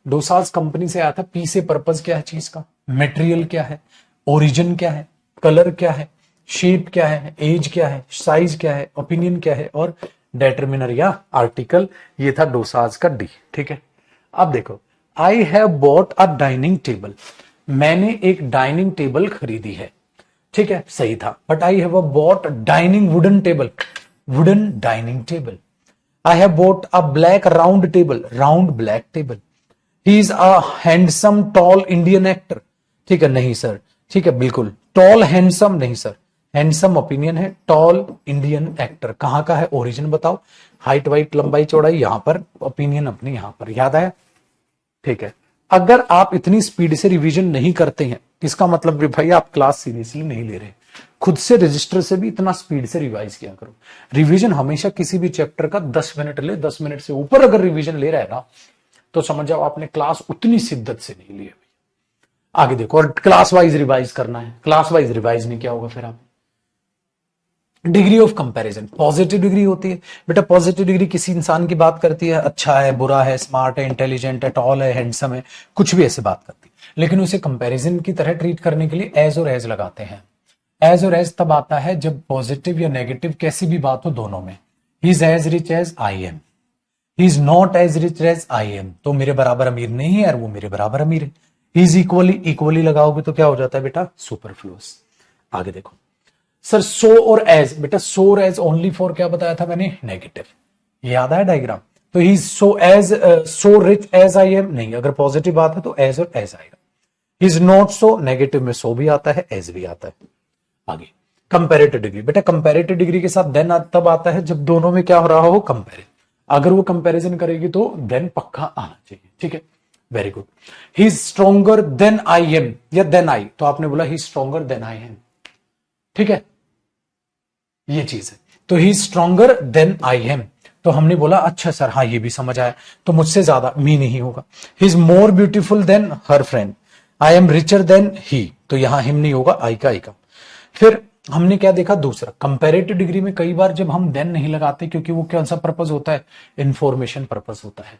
डोसाज कंपनी से आया था पी से पर्पज क्या है चीज का, मटेरियल क्या है, ओरिजिन क्या है, कलर क्या है, शेप क्या है, एज क्या है, साइज क्या है, ओपिनियन क्या है, और डेटरमिनर या आर्टिकल, ये था डोसाज का डी, ठीक है। अब देखो, आई have bought a dining table, मैंने एक डाइनिंग टेबल खरीदी है, ठीक है, सही था। But I have bought dining wooden table, wooden dining table. I have bought a black round table, round black table. He is a handsome tall Indian actor, ठीक है, नहीं सर, ठीक है, बिल्कुल टॉल हैंडसम नहीं सर, हैंडसम ओपिनियन है, tall Indian actor कहां का है, ओरिजिन बताओ, हाइट वाइट लंबाई चौड़ाई यहां पर, ओपिनियन अपने यहां पर, याद आया, ठीक है। अगर आप इतनी स्पीड से रिवीजन नहीं करते हैं, इसका मतलब भी भाई आप क्लास सीरियसली नहीं ले रहे। खुद से रजिस्टर से भी इतना स्पीड से रिवाइज किया करो। रिवीजन हमेशा किसी भी चैप्टर का 10 मिनट ले, 10 मिनट से ऊपर अगर रिवीजन ले रहा है ना, तो समझ जाओ आपने क्लास उतनी शिद्दत से नहीं ली है। आगे देखो, और क्लास वाइज रिवाइज करना है, क्लास वाइज रिवाइज नहीं किया होगा फिर आप। Degree of comparison, positive degree होती है बेटा, पॉजिटिव डिग्री किसी इंसान की बात करती है, अच्छा है, बुरा है, स्मार्ट है, इंटेलिजेंट है, टॉल है, हैंडसम है, कुछ भी ऐसे बात करती है, लेकिन उसे कंपैरिजन की तरह ट्रीट करने के लिए एज और एज लगाते हैं। एज और एज तब आता है जब पॉजिटिव या नेगेटिव कैसी भी बात हो दोनों में। He is as rich as I am, he is not as rich as I am, तो मेरे बराबर अमीर नहीं है और वो मेरे बराबर अमीर है। ही इज इक्वली लगाओगे तो क्या हो जाता है बेटा, सुपरफ्लूअस। आगे देखो सर, सो और एज, बेटा सो और एज ओनली फॉर क्या बताया था मैंने, नेगेटिव, याद आया डायग्राम। तो he so as, so rich as I am नहीं, अगर पॉजिटिव बात है तो एज और एज आएगा। ही इज नॉट सो, नेगेटिव में सो भी आता है, एज भी आता है। आगे कंपैरेटिव डिग्री, बेटा कंपैरेटिव डिग्री के साथ देन तब आता है जब दोनों में क्या हो रहा हो, कंपेयर। अगर वो कंपैरिजन करेगी तो देन पक्का आना चाहिए, ठीक है, very good. He is stronger than I am या देन आई, तो आपने बोला he stronger than I am, ठीक है, ये चीज है। तो he stronger than I am, तो हमने बोला अच्छा सर, हाँ ये भी समझ आया, तो मुझसे ज्यादा मी नहीं होगा। He is more beautiful than her friend, I am richer than he, तो यहां हिम नहीं होगा, आई का। फिर हमने क्या देखा दूसरा, कंपैरेटिव डिग्री में कई बार जब हम देन नहीं लगाते, क्योंकि वो कौन सा पर्पस होता है, इंफॉर्मेशन पर्पस होता है।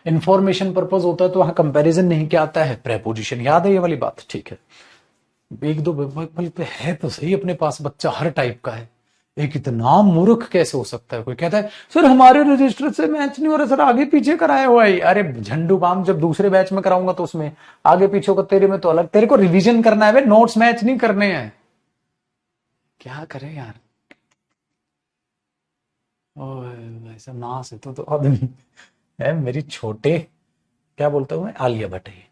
इंफॉर्मेशन पर्पस होता है तो वहां कंपैरिजन नहीं क्या आता है, प्रेपोजिशन। याद है ये वाली बात, ठीक है। एक दो पल पे है तो सही अपने पास बच्चा हर टाइप का है। एक इतना मूर्ख कैसे हो सकता है, कोई कहता है सर हमारे रजिस्टर से मैच नहीं हो रहा सर, आगे पीछे कराया हुआ है। अरे झंडू बाम, जब दूसरे बैच में कराऊंगा तो उसमें आगे पीछे को, तेरे में तो अलग, तेरे को रिवीजन करना है, नोट्स मैच नहीं करने हैं। क्या करें यार, ऐसा ना से तो आदमी है मेरी छोटे, क्या बोलता हूं मैं, आलिया भट्ट है।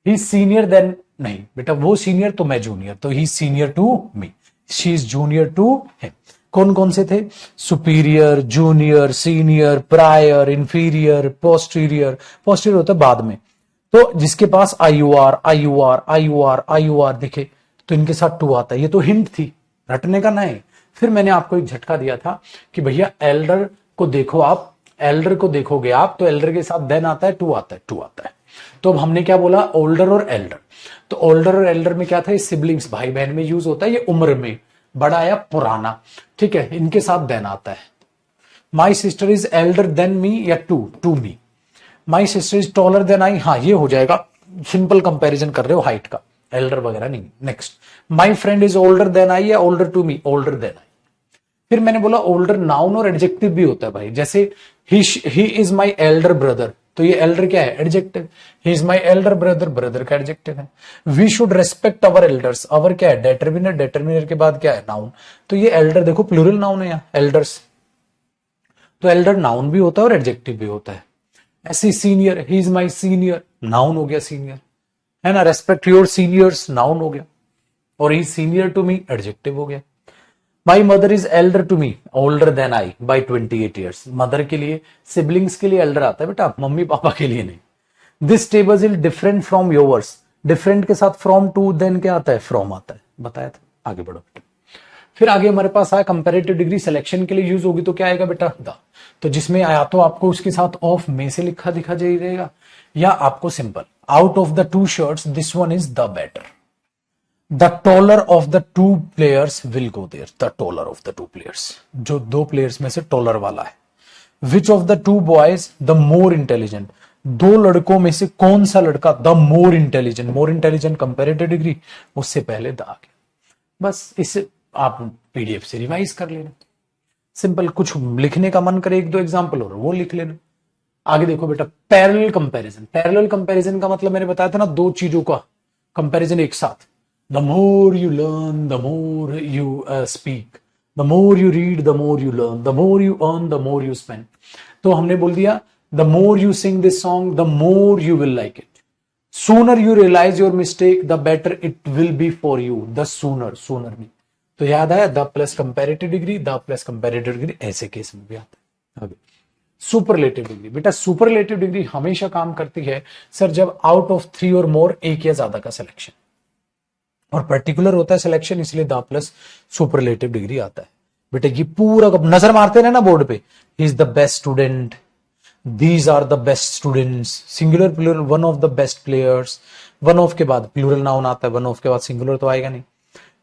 ही सीनियर देन, नहीं बेटा वो सीनियर तो मैं जूनियर, तो he senior to me, she is junior to him. कौन कौन से थे, superior, junior, senior, prior, inferior, posterior. Posterior होता है बाद में, तो जिसके पास I U R, I U R, I U R, I U R दिखे तो इनके साथ टू आता है। ये तो हिंट थी, रटने का नहीं। फिर मैंने आपको एक झटका दिया था कि भैया एल्डर को देखो आप, एल्डर को देखोगे आप तो एल्डर के साथ देन आता है, टू आता है, टू आता है। तो अब हमने क्या बोला, ओल्डर और एल्डर। तो ओल्डर और एल्डर में क्या था, सिबलिंग्स, भाई बहन में यूज होता है, ये उम्र में बड़ा या पुराना, ठीक है, इनके साथ देन आता है। My sister is elder than me या to me. My sister is taller than I, हाँ ये हो जाएगा, सिंपल कंपैरिजन कर रहे हो हाइट का, एल्डर वगैरह नहीं। Next, my friend is older than I या older to me, older than I. फिर मैंने बोला ओल्डर नाउन और एडजेक्टिव भी होता है भाई, जैसे he is my elder brother, तो ये एल्डर क्या है, adjective. He is my elder brother, brother का एडजेक्टिव है। We should respect our elders, our क्या है, डेटर्मिनर, डेटर्मिनर के बाद क्या है, नाउन। तो ये एल्डर देखो प्लूरल नाउन है यहाँ, एल्डर्स, तो एल्डर नाउन भी होता है और एडजेक्टिव भी होता है। ऐसे senior, he is my senior, noun हो गया सीनियर, है ना। रेस्पेक्ट योर सीनियर्स, नाउन हो गया, और he senior to me, adjective हो गया। My mother is elder to me, older than I by 28 years. Mother के लिए, सिबलिंग्स के लिए एल्डर आता है बेटा, मम्मी पापा के लिए नहीं। This table is different from yours, different के साथ फ्रॉम, टू देन क्या आता है, फ्रॉम आता है, बताया था। आगे बढ़ो बेटा। फिर आगे हमारे पास आया कंपैरेटिव डिग्री सिलेक्शन के लिए यूज होगी, तो क्या आएगा बेटा, द। तो जिसमें आया तो आपको उसके साथ ऑफ में से लिखा दिखा जाएगा, या आपको simple out of the two shirts this one is the better. The taller of the two players will go there, the taller of the two players, जो दो प्लेयर्स में से टॉलर वाला है। Which of the two boys the more intelligent, दो लड़कों में से कौन सा लड़का the more intelligent, more intelligent comparative degree, उससे पहले द आ गया। बस इसे आप पीडीएफ से रिवाइज कर लेना, सिंपल। कुछ लिखने का मन करे, एक दो एग्जांपल और वो लिख लेना। आगे देखो बेटा, पैरेलल कंपैरिजन। पैरेलल कंपैरिजन का मतलब मैंने बताया था ना, दो चीजों का कंपैरिजन एक साथ। The more you learn the more you speak, the more you read the more you learn, the more you earn the more you spend. तो हमने बोल दिया the more you sing this song the more you will like it, sooner you realise your mistake the better it will be for you, the sooner, sooner में। तो याद आया, the plus comparative degree, the plus comparative degree, ऐसे case में भी आता है। आगे सुपरलेटिव डिग्री। बेटा सुपरलेटिव डिग्री हमेशा काम करती है सर जब आउट ऑफ 3 और मोर, एक या ज्यादा का सिलेक्शन, और पर्टिकुलर होता है सिलेक्शन, इसलिए द प्लस सुपरलेटिव डिग्री आता है। बेटा ये पूरा नजर मारते रहे ना बोर्ड पे, he is the best student, these are the best students, singular plural, one of the best players, one of के बाद प्लूरल नाउन आता है, वन ऑफ के बाद सिंगुलर तो आएगा नहीं।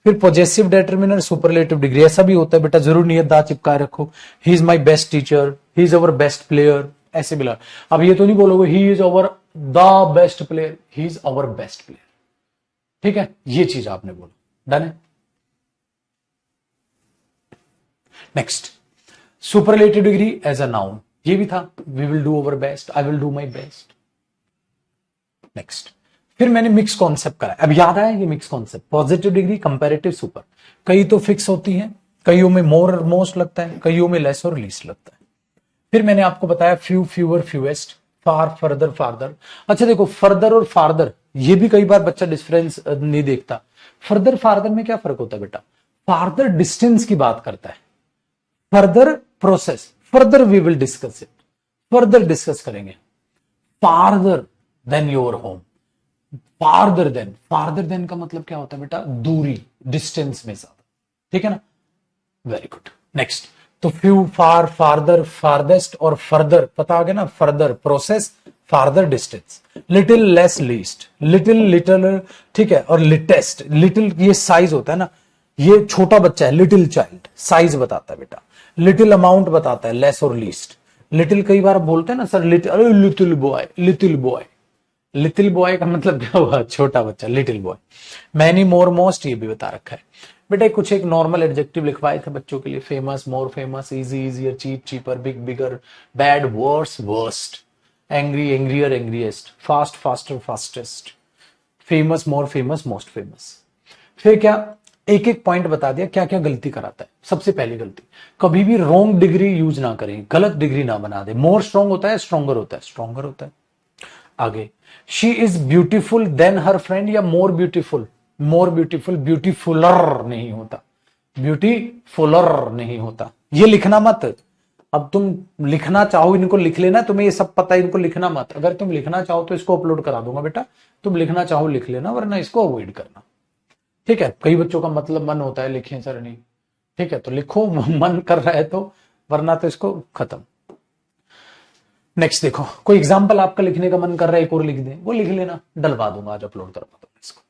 फिर पॉजेसिव डेटरमिनर सुपरलेटिव डिग्री, ऐसा भी होता है बेटा, जरूर नहीं है दा चिपकाए रखो, he is my best teacher, he is our best player, ऐसे मिला। अब ये तो नहीं बोलोगे he is our the best player, he is our best player, ठीक है, ये चीज आपने बोला, डन है। Next, superlative degree as a noun, ये भी था, we will do our best, I will do my best. Next, फिर मैंने मिक्स कॉन्सेप्ट करा, अब याद आया ये mix concept, positive degree, comparative, super. कई तो फिक्स होती हैं, कईयों में मोर और मोस्ट लगता है, कईयों में लेस और लीस्ट लगता है। फिर मैंने आपको बताया फ्यू, फ्यूअर, फ्यूएस्ट, फार, फर्दर, फार्दर। अच्छा देखो, फर्दर और फार्दर, ये भी कई बार बच्चा डिफरेंस नहीं देखता। फर्दर फार्दर में क्या फर्क होता है बेटा, फार्दर डिस्टेंस की बात करता है, further process, further we will discuss it, further discuss करेंगे। Farther than your home, farther than का मतलब क्या होता है बेटा, दूरी, डिस्टेंस में ज्यादा, ठीक है ना। Very good. नेक्स्ट, तो फ्यू, फार, फार्दर, फारदेस्ट और फर्दर पता आ गया ना, further process, farther distance, little, less, least, little, little, ठीक है, और लिटेस्ट, लिटिल ये साइज होता है ना, ये छोटा बच्चा है, लिटिल चाइल्ड साइज बताता है बेटा, लिटिल अमाउंट बताता है, लेस और लीस्ट। लिटिल कई बार बोलते हैं ना सर, लिटिल, अरे little boy, little boy, little boy का मतलब क्या हुआ, छोटा बच्चा, लिटिल बॉय। मैनी, मोर, मोस्ट ये भी बता रखा है बेटा। कुछ एक नॉर्मल एडजेक्टिव लिखवाए थे बच्चों के लिए, famous, more famous, easy easier, cheap cheaper, big bigger, bad worse worst, angry angrier angriest, fast faster fastest, famous more famous most famous. फिर क्या, एक एक पॉइंट बता दिया क्या क्या गलती कराता है। सबसे पहली गलती, कभी भी रॉन्ग डिग्री यूज ना करें, गलत डिग्री ना बना दे। मोर स्ट्रॉन्ग होता है, स्ट्रॉन्गर होता है, स्ट्रॉन्गर होता है। आगे, she is beautiful than her friend या मोर ब्यूटीफुल, मोर ब्यूटीफुल, ब्यूटीफुलर नहीं होता, ब्यूटीफुलर नहीं होता। ये लिखना मत, अब तुम लिखना चाहो इनको लिख लेना, तुम्हें ये सब पता है, इनको लिखना मत। अगर तुम लिखना चाहो तो इसको अपलोड करा दूंगा बेटा, तुम लिखना चाहो लिख लेना, वरना इसको अवॉइड करना, ठीक है। कई बच्चों का मतलब मन होता है लिखें सर नहीं, ठीक है, तो लिखो मन कर रहा है तो, वरना तो इसको खत्म। नेक्स्ट देखो, कोई एग्जांपल आपका लिखने का मन कर रहा है, एक और लिख दें, वो लिख लेना, डलवा दूंगा, आज अपलोड करवा दूंगा इसको।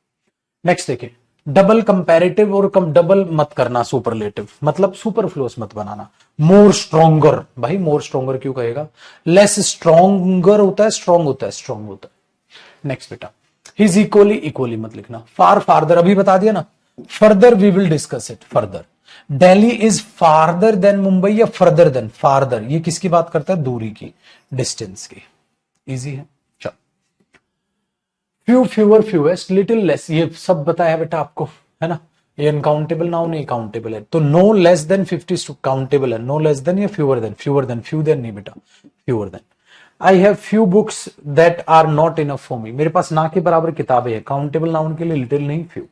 नेक्स्ट देखिए, डबल कंपैरेटिव और डबल मत करना सुपरलेटिव, मतलब सुपरफ्लुअस मत बनाना। मोर स्ट्रॉन्गर, भाई मोर स्ट्रॉन्गर क्यों कहेगा, लेस स्ट्रॉन्गर होता है, स्ट्रॉन्ग होता है, स्ट्रॉन्ग होता है। नेक्स्ट बेटा, हिज इक्वली, इक्वली मत लिखना। फार, फार्दर अभी बता दिया ना, further we will discuss it further. Delhi is farther than Mumbai या फर्दर देन, फार्दर ये किसकी बात करता है, दूरी की, डिस्टेंस की, इजी है। चलो, few, fewer, fewest, little, less, ये सब बताया बेटा आपको, है ना। ये अनकाउंटेबल नाउन है, काउंटेबल है, तो नो लेस देन 50 काउंटेबल है, नो लेस देन या fewer than, fewer than, few than नहीं बेटा, fewer than. I have few books that are not enough for me, मेरे पास ना के बराबर किताबें हैं, काउंटेबल नाउन के लिए लिटिल नहीं, few.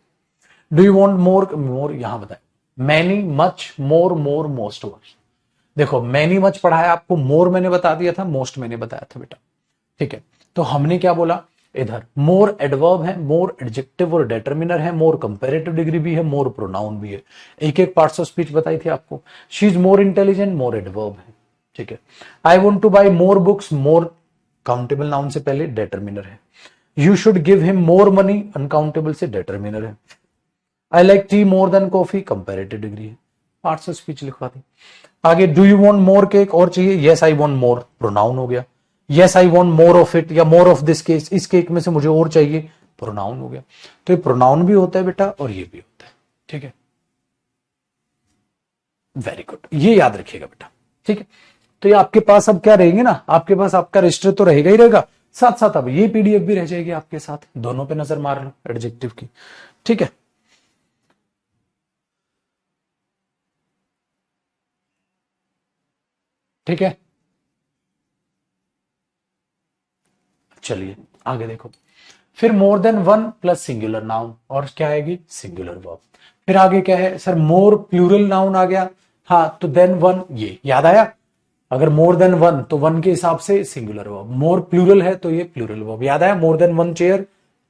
Do you want more, more यहां बताए, many, much, more, more, most worse. देखो मैनी मच पढ़ा है आपको, मोर मैंने बता दिया था, मोस्ट मैंने बताया था बेटा, ठीक है। तो हमने क्या बोला इधर, मोर एडवर्ब है, मोर एडजेक्टिव और डिटरमिनर है, मोर कंपैरेटिव डिग्री भी है, मोर प्रोनाउन भी है। एक एक पार्ट्स ऑफ स्पीच बताई थी आपको। She is more intelligent, more adverb है, ठीक है। I want two by more books, more countable noun से पहले डिटरमिनर है। You should give him more money, uncountable से डिटरमिनर है। I like T more than coffee, comparative degree है, parts of speech लिखवा दी। आगे, do you want more cake, और चाहिए, yes I want more, pronoun हो गया। Yes I want more of it या मोर ऑफ दिस केक, इस cake में से मुझे और चाहिए, प्रोनाउन हो गया। तो ये प्रोनाउन भी होता है बेटा और ये भी होता है, ठीक है। वेरी गुड, ये याद रखिएगा बेटा, ठीक है। तो ये आपके पास अब क्या रहेंगे ना, आपके पास आपका रजिस्टर तो रहेगा ही रहेगा, साथ साथ अब ये पीडीएफ भी रह जाएगी आपके साथ, दोनों पे नजर मार लो एडजेक्टिव की, ठीक है। ठीक है, चलिए आगे देखो। फिर मोर than one plus singular noun, और क्या आएगी, सिंगुलर वर्ब। फिर आगे क्या है सर, मोर प्लूरल नाउन आ गया, हाँ तो देन वन, ये याद आया। अगर मोर देन वन तो वन के हिसाब से सिंगुलर वर्ब, मोर प्लूरल है तो ये प्लूरल वर्ब, याद आया। More than one chair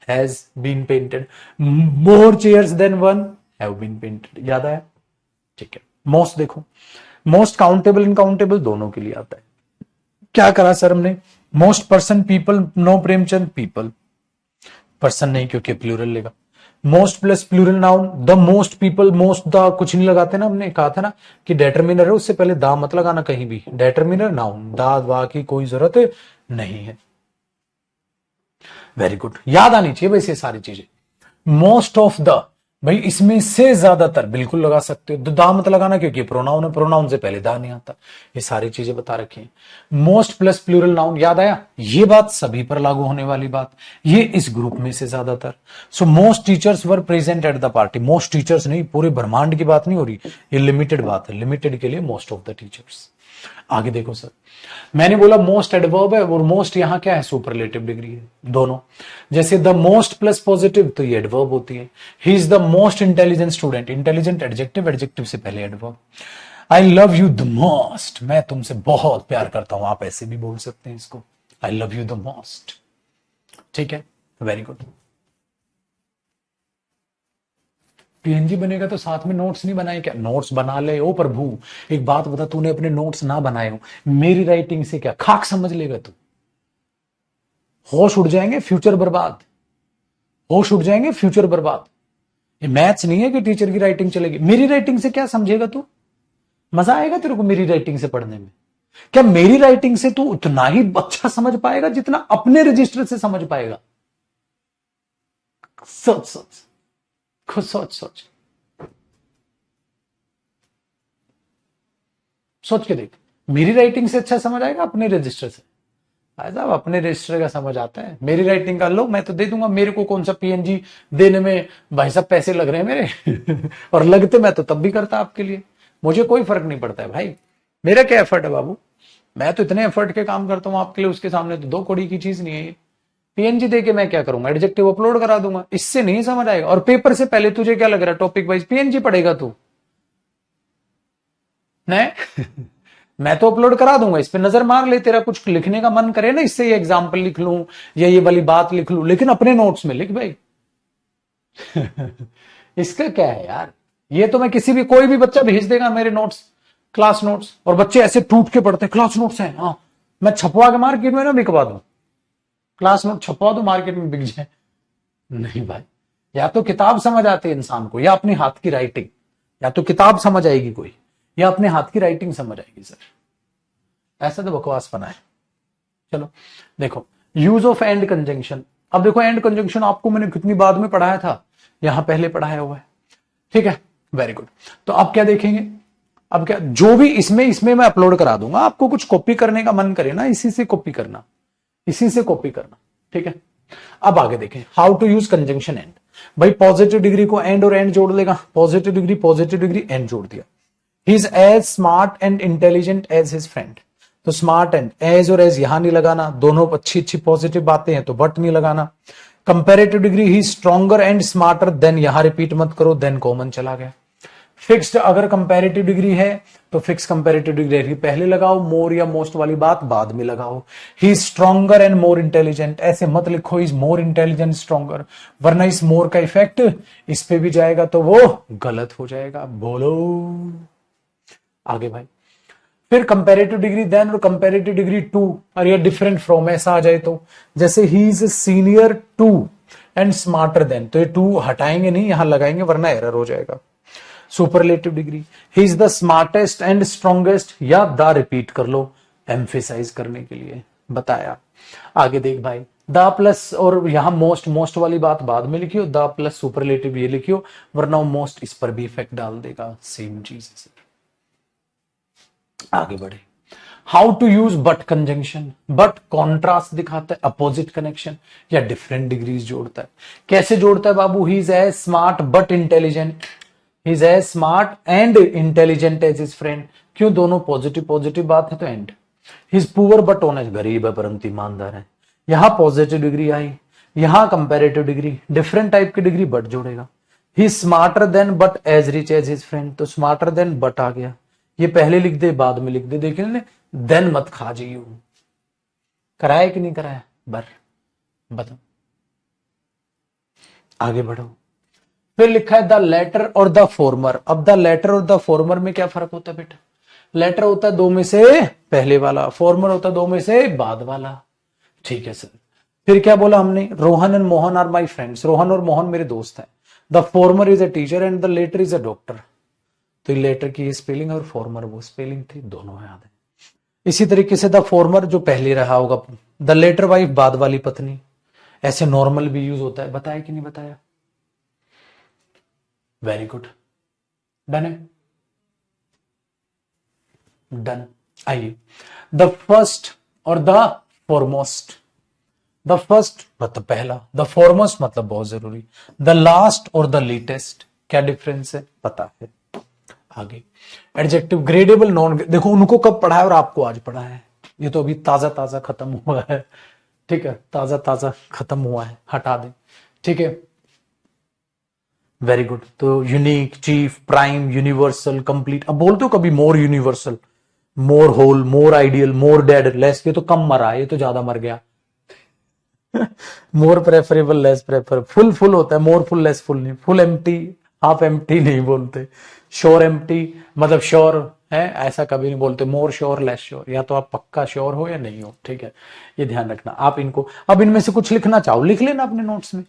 has been painted, more chairs than one have been painted, याद आया, ठीक है। मोस्ट देखो, मोस्ट काउंटेबल इनकाउंटेबल दोनों के लिए आता है। क्या करा सर हमने, most person people, no Premchand people, person नहीं क्योंकि प्लूरल लेगा। Most plus plural noun, the most people, most the कुछ नहीं लगाते ना, हमने कहा था ना कि डेटरमिनर है, उससे पहले दा मत लगाना कहीं भी, डेटरमिनर नाउन, दा वा की कोई जरूरत नहीं है। वेरी गुड, याद आनी चाहिए वैसे सारी चीजें। मोस्ट ऑफ द, भाई इसमें से ज्यादातर बिल्कुल लगा सकते हो, दा मत लगाना क्योंकि प्रोनाउन है, प्रोनाउन से पहले दा नहीं आता, ये सारी चीजें बता रखी हैं। मोस्ट प्लस प्लूरल नाउन, याद आया, ये बात सभी पर लागू होने वाली बात, ये इस ग्रुप में से ज्यादातर। So most teachers were present at the party, most teachers नहीं, पूरे ब्रह्मांड की बात नहीं हो रही, ये लिमिटेड बात है, लिमिटेड के लिए मोस्ट ऑफ द टीचर्स। आगे देखो सर, मैंने बोला मोस्ट एडवर्ब है और मोस्ट यहां क्या है, सुपरलेटिव डिग्री है दोनों। जैसे द मोस्ट प्लस पॉजिटिव तो ये एडवर्ब होती है। He is the most intelligent student, intelligent adjective, adjective से पहले adverb. I love you the most, मैं तुमसे बहुत प्यार करता हूं, आप ऐसे भी बोल सकते हैं इसको, I love you the most. ठीक है, वेरी गुड। पीएनजी बनेगा तो साथ में नोट्स नहीं बनाए क्या? नोट्स बना ले। ओ प्रभु, एक बात बता, तूने अपने नोट्स ना बनाए हो, मेरी राइटिंग से क्या खाक समझ लेगा तू? होश उड़ जाएंगे, फ्यूचर बर्बाद। होश उड़ जाएंगे, फ्यूचर बर्बाद। ये मैथ्स नहीं है कि टीचर की राइटिंग चलेगी। मेरी राइटिंग से क्या समझेगा तू? मजा आएगा तेरे को मेरी राइटिंग से पढ़ने में? क्या मेरी राइटिंग से तू उतना ही अच्छा समझ पाएगा जितना अपने रजिस्टर से समझ पाएगा? सोच सोच, खुद सोच सोच, सोच के देख। मेरी राइटिंग से अच्छा समझ आएगा अपने रजिस्टर से? भाई साहब, अपने रजिस्टर का समझ आता है, मेरी राइटिंग का लो, मैं तो दे दूंगा। मेरे को कौन सा पीएनजी देने में भाई साहब पैसे लग रहे हैं मेरे और लगते मैं तो तब भी करता आपके लिए, मुझे कोई फर्क नहीं पड़ता है भाई। मेरा क्या एफर्ट है बाबू, मैं तो इतने एफर्ट के काम करता हूं आपके लिए, उसके सामने तो 2 कौड़ी की चीज नहीं है ये। पीएनजी देके मैं क्या करूंगा? एडजेक्टिव अपलोड करा दूंगा, इससे नहीं समझ आएगा। और पेपर से पहले तुझे क्या लग रहा है टॉपिक वाइज पीएनजी पढ़ेगा तू? नहीं मैं तो अपलोड करा दूंगा, इस पे नजर मार ले, तेरा कुछ लिखने का मन करे ना, इससे ये एग्जाम्पल लिख लूं या ये वाली बात लिख लूं, लेकिन अपने नोट्स में लिख भाई इसका क्या है यार? ये तो मैं किसी भी, कोई भी बच्चा भेज देगा मेरे नोट्स, क्लास नोट्स, और बच्चे ऐसे टूट के पढ़ते, क्लास नोट्स हैं, हाँ मैं छपवा के मार्केट में ना बिकवा दूं, क्लास नोट छपवा दो मार्केट में बिक जाए। नहीं भाई, या तो किताब समझ आती है इंसान को, या अपने हाथ की राइटिंग, या तो किताब समझ आएगी कोई, या अपने हाथ की राइटिंग समझ आएगी। सर ऐसा तो बकवास बना है। चलो देखो, यूज ऑफ एंड कंजंक्शन। अब देखो, एंड कंजंक्शन आपको मैंने कितनी बाद में पढ़ाया था, यहां पहले पढ़ाया हुआ है। ठीक है, वेरी गुड। तो अब क्या देखेंगे? अब क्या, जो भी इसमें इसमें मैं अपलोड करा दूंगा, आपको कुछ कॉपी करने का मन करे ना, इसी से कॉपी करना, इसी से कॉपी करना। ठीक है, अब आगे देखें, how to use conjunction and. भाई पॉजिटिव डिग्री को एंड और एंड जोड़ लेगा, पॉजिटिव डिग्री एंड जोड़ दिया। He is as smart and intelligent as his friend, तो स्मार्ट एंड, एज और एज यहां नहीं लगाना, दोनों अच्छी अच्छी पॉजिटिव बातें हैं तो बट नहीं लगाना। Comparative degree, he stronger and smarter then, यहां रिपीट मत करो, देन कॉमन चला गया। फिक्स्ड, अगर कंपेरेटिव डिग्री है तो फिक्स कंपेरेटिव डिग्री पहले लगाओ, मोर या मोस्ट वाली बात बाद में लगाओ। ही स्ट्रॉन्गर एंड मोर इंटेलिजेंट, ऐसे मत लिखो इज मोर इंटेलिजेंट स्ट्रॉन्गर, वरना इस मोर का इफेक्ट इस पे भी जाएगा तो वो गलत हो जाएगा। बोलो आगे भाई। फिर कंपेरेटिव डिग्री देन और कंपेरेटिव डिग्री टू, और ये डिफरेंट फ्रॉम ऐसा आ जाए तो, जैसे he is senior to and smarter than, तो ये टू हटाएंगे नहीं, यहां लगाएंगे वरना एरर हो जाएगा। Superlative degree, he is the smartest and strongest, या द रिपीट कर लो एम्फेसाइज करने के लिए बताया। आगे देख भाई, द प्लस, और यहां मोस्ट, मोस्ट वाली बात बाद में लिखियो, द प्लस सुपरलेटिव ये लिखियो, वरना मोस्ट इस पर भी इफेक्ट डाल देगा, सेम चीज है। आगे बढ़े, how to use but conjunction. But contrast दिखाता है, अपोजिट कनेक्शन या डिफरेंट डिग्रीज जोड़ता है। कैसे जोड़ता है बाबू? He is as smart but intelligent, he is as smart and intelligent as his friend. क्यों? दोनों पॉजिटिव पॉजिटिव बात है तो and. He is poor but honest, गरीब है परंतु ईमानदार है, यहां पॉजिटिव डिग्री आई, यहां कंपेरेटिव डिग्री, डिफरेंट टाइप की डिग्री बट जोड़ेगा। He smarter than but as rich as his friend, तो स्मार्टर देन बट आ गया, ये पहले लिख दे बाद में लिख दे, देखिए देन मत खा जाइयो। कराया कि नहीं कराया? बर बताओ, आगे बढ़ो। फिर लिखा है द लेटर और द फॉर्मर। अब द लेटर और द फॉर्मर में क्या फर्क होता है बेटा? लेटर होता है दो में से पहले वाला, फॉर्मर होता है दो में से बाद वाला। ठीक है सर। फिर क्या बोला हमने? Rohan and Mohan are my friends, Rohan और मोहन मेरे दोस्त हैं। The former is a teacher and the latter is a doctor, तो लेटर की स्पेलिंग और फॉर्मर वो स्पेलिंग थी, दोनों याद है। इसी तरीके से द फॉर्मर जो पहले रहा होगा, द लेटर वाइफ बाद वाली पत्नी, ऐसे नॉर्मल भी यूज होता है, बताया कि नहीं बताया? वेरी गुड, डन है, डन। आइए, द फर्स्ट और द फॉरमोस्ट। द फर्स्ट मतलब पहला, द फॉरमोस्ट मतलब बहुत जरूरी, द लास्ट और द लेटेस्ट, क्या डिफरेंस है पता है? आगे एडजेक्टिव, ग्रेडेबल नॉन, देखो उनको कब पढ़ा है और आपको आज पढ़ा है, ये तो अभी ताजा ताजा खत्म हुआ है। ठीक है, ताजा ताजा खत्म हुआ है, हटा दे। ठीक है, वेरी गुड। तो unique, chief, prime, universal, complete. अब बोलते हो कभी मोर यूनिवर्सल, मोर होल, मोर आइडियल, मोर डेड, लेस। ये तो कम मरा, ये तो ज्यादा मर गया। मोर preferable, less prefer, full full होता है, मोर फुल लेस फुल नहीं, फुल एम्प्टी, हाफ एम्प्टी नहीं बोलते। श्योर एम्प्टी मतलब श्योर है, ऐसा कभी नहीं बोलते। मोर श्योर, लेस श्योर, या तो आप पक्का श्योर हो या नहीं हो, ठीक है, ये ध्यान रखना। आप इनको, अब इनमें से कुछ लिखना चाहो लिख लेना अपने नोट्स में,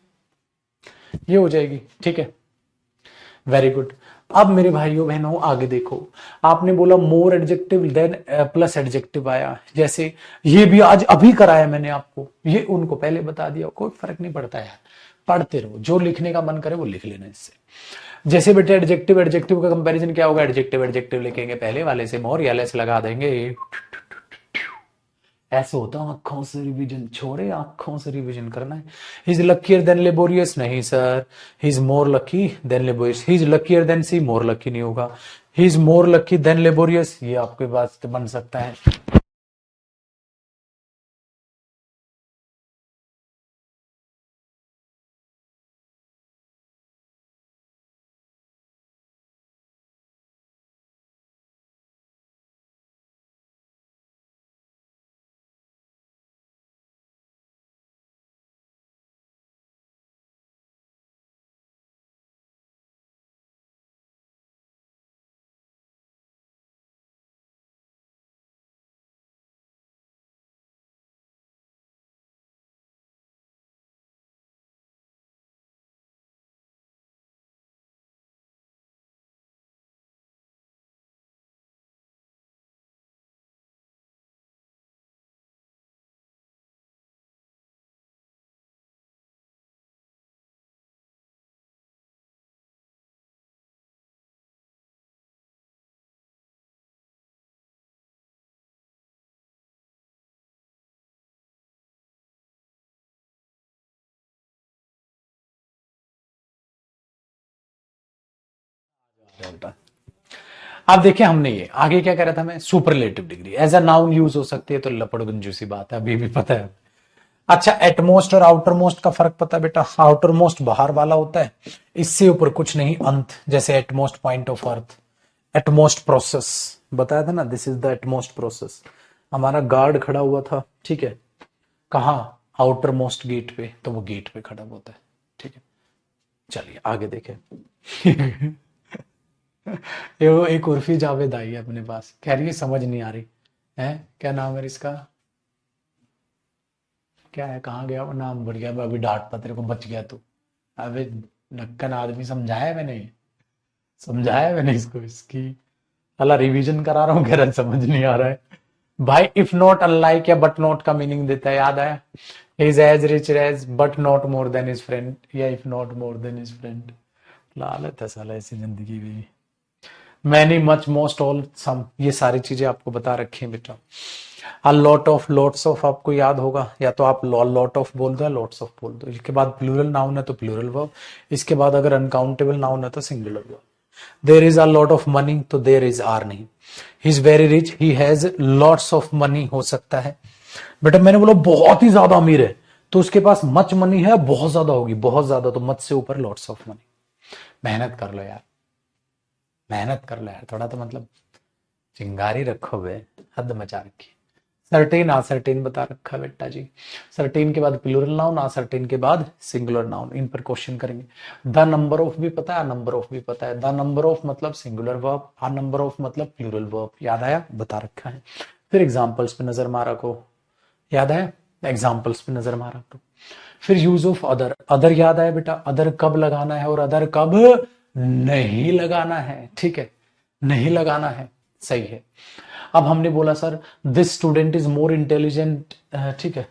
ये हो जाएगी, ठीक है। Very good. अब मेरे भाइयों बहनों आगे देखो, आपने बोला मोर एडजेक्टिव देन प्लस एडजेक्टिव आया, जैसे ये भी आज अभी कराया मैंने आपको, ये उनको पहले बता दिया, कोई फर्क नहीं पड़ता यार, पढ़ते रहो, जो लिखने का मन करे वो लिख लेना इससे। जैसे बेटे एडजेक्टिव, एडजेक्टिव का कंपैरिजन क्या होगा, एडजेक्टिव एडजेक्टिव लिखेंगे पहले वाले से मोर या लेस लगा देंगे, ऐसे होता है। आंखों से रिवीजन छोड़े, आंखों से रिवीजन करना है। He is luckier than laborious, नहीं sir, he is more lucky than laborious. He is luckier than see, more lucky नहीं होगा। He is more lucky than laborious, ये आपके पास बन सकता है। अब देखिए हमने ये आगे क्या करा था, मैं superlative degree as a noun use हो सकती है, तो लपड़गंजू सी बात है, अभी भी पता है। अच्छा, एटमोस्ट और आउटर मोस्ट का फर्क पता है बेटा, आउटर मोस्ट बाहर वाला होता है, इससे ऊपर कुछ नहीं, अंत, जैसे utmost point of earth, utmost process बताया था ना, this is the utmost process. हमारा गार्ड खड़ा हुआ था, ठीक है, कहाँ, आउटर मोस्ट गेट पे, तो वो गेट पे खड़ा होता है, ठीक है। चलिए आगे देखें। ये वो एक उर्फी जावेद आई है अपने पास, कह रही है समझ नहीं आ रही है, क्या नाम है इसका, क्या है, कहाँ गया वो नाम, बढ़ गया, मैं अभी डांटता तेरे को, बच गया तू। अबे ढक्कन आदमी, समझाया मैंने इसको, इसकी अल्लाह रिवीजन करा रहा हूँ, कह रहा समझ नहीं आ रहा है भाई। इफ नॉट अनलाइक या बट नॉट का मीनिंग देता है, याद आया, is as rich as but not more than his friend, या if not more than his friend. लालत है साला ऐसी जिंदगी भी। Many, much, most, all, some, ये सारी चीजें आपको बता रखी हैं बेटा। A lot of, lots of आपको याद होगा, या तो आप लॉट ऑफ बोल दो या लॉट्स ऑफ बोल दो, इसके बाद प्लूरल नाउन है तो प्लूरल वर्ब, इसके बाद अगर अनकाउंटेबल नाउन है तो singular verb. There is a lot of money, तो देर इज आर नहीं। He is very rich, he has lots of money हो सकता है बेटा। मैंने बोला बहुत ही ज्यादा अमीर है, तो उसके पास मच मनी है, बहुत ज्यादा होगी, बहुत ज्यादा, तो मच से ऊपर लॉट्स ऑफ मनी। मेहनत कर लो यार, मेहनत कर लो यार थोड़ा, तो मतलब चिंगारी रखो बे, हद मचा रखी। सर्टेन, असर्टेन बता रखा बेटा जी। सर्टेन के बाद प्लूरल नाउन, असर्टेन के बाद सिंगुलर नाउन, इन पर क्वेश्चन करेंगे। द नंबर ऑफ भी पता है, नंबर ऑफ भी पता है। द नंबर ऑफ मतलब singular verb, a number of मतलब प्लूरल वर्ब, याद आया, बता रखा है। फिर एग्जाम्पल्स पे नजर मारा को, याद है, एग्जाम्पल्स पे नजर मारा को। फिर यूज ऑफ अदर, अदर याद आया बेटा, अदर कब लगाना है और अदर कब नहीं लगाना है, ठीक है, नहीं लगाना है, सही है। अब हमने बोला sir this student is more intelligent, ठीक है,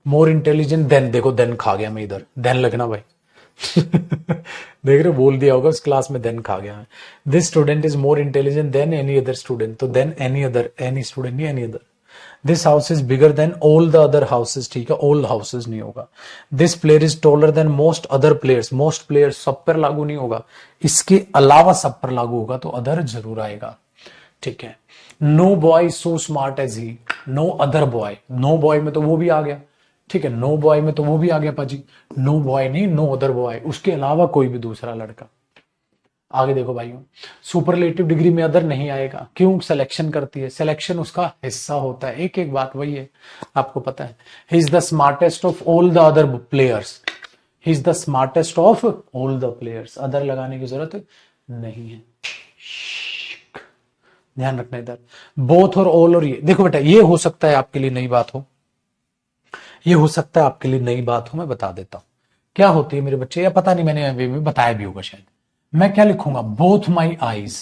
मोर इंटेलिजेंट देन, देखो देन खा गया मैं इधर, देन लगना भाई। देख रहे हो, बोल दिया होगा उस क्लास में, देन खा गया मैं। This student is more intelligent than any other student, तो than any other, any student नहीं, any other. This house is bigger than all the other houses, ठीक है, ऑल हाउसेज नहीं होगा। This player is taller than most other players, most players सब पर लागू नहीं होगा, इसके अलावा सब पर लागू होगा, तो अदर जरूर आएगा, ठीक है। No boy so smart as he, no other boy, no boy में तो वो भी आ गया, ठीक है, नो बॉय में तो वो भी आ गया पाजी, नो बॉय नहीं, नो अदर बॉय, उसके अलावा कोई भी दूसरा लड़का, आगे देखो भाइयों, सुपरलेटिव डिग्री में अदर नहीं आएगा, क्यों? सिलेक्शन करती है, सिलेक्शन उसका हिस्सा होता है। एक एक बात वही है, आपको पता है। He is the smartest of all the other players, he is the smartest of all the players, other लगाने की जरूरत नहीं है, ध्यान रखना इधर। बोथ और ऑल और ये देखो बेटा, ये हो सकता है आपके लिए नई बात हो, ये हो सकता है आपके लिए नई बात हो, मैं बता देता हूं क्या होती है मेरे बच्चे, या पता नहीं मैंने अभी भी बताया भी होगा शायद। मैं क्या लिखूंगा? बोथ माई आईज,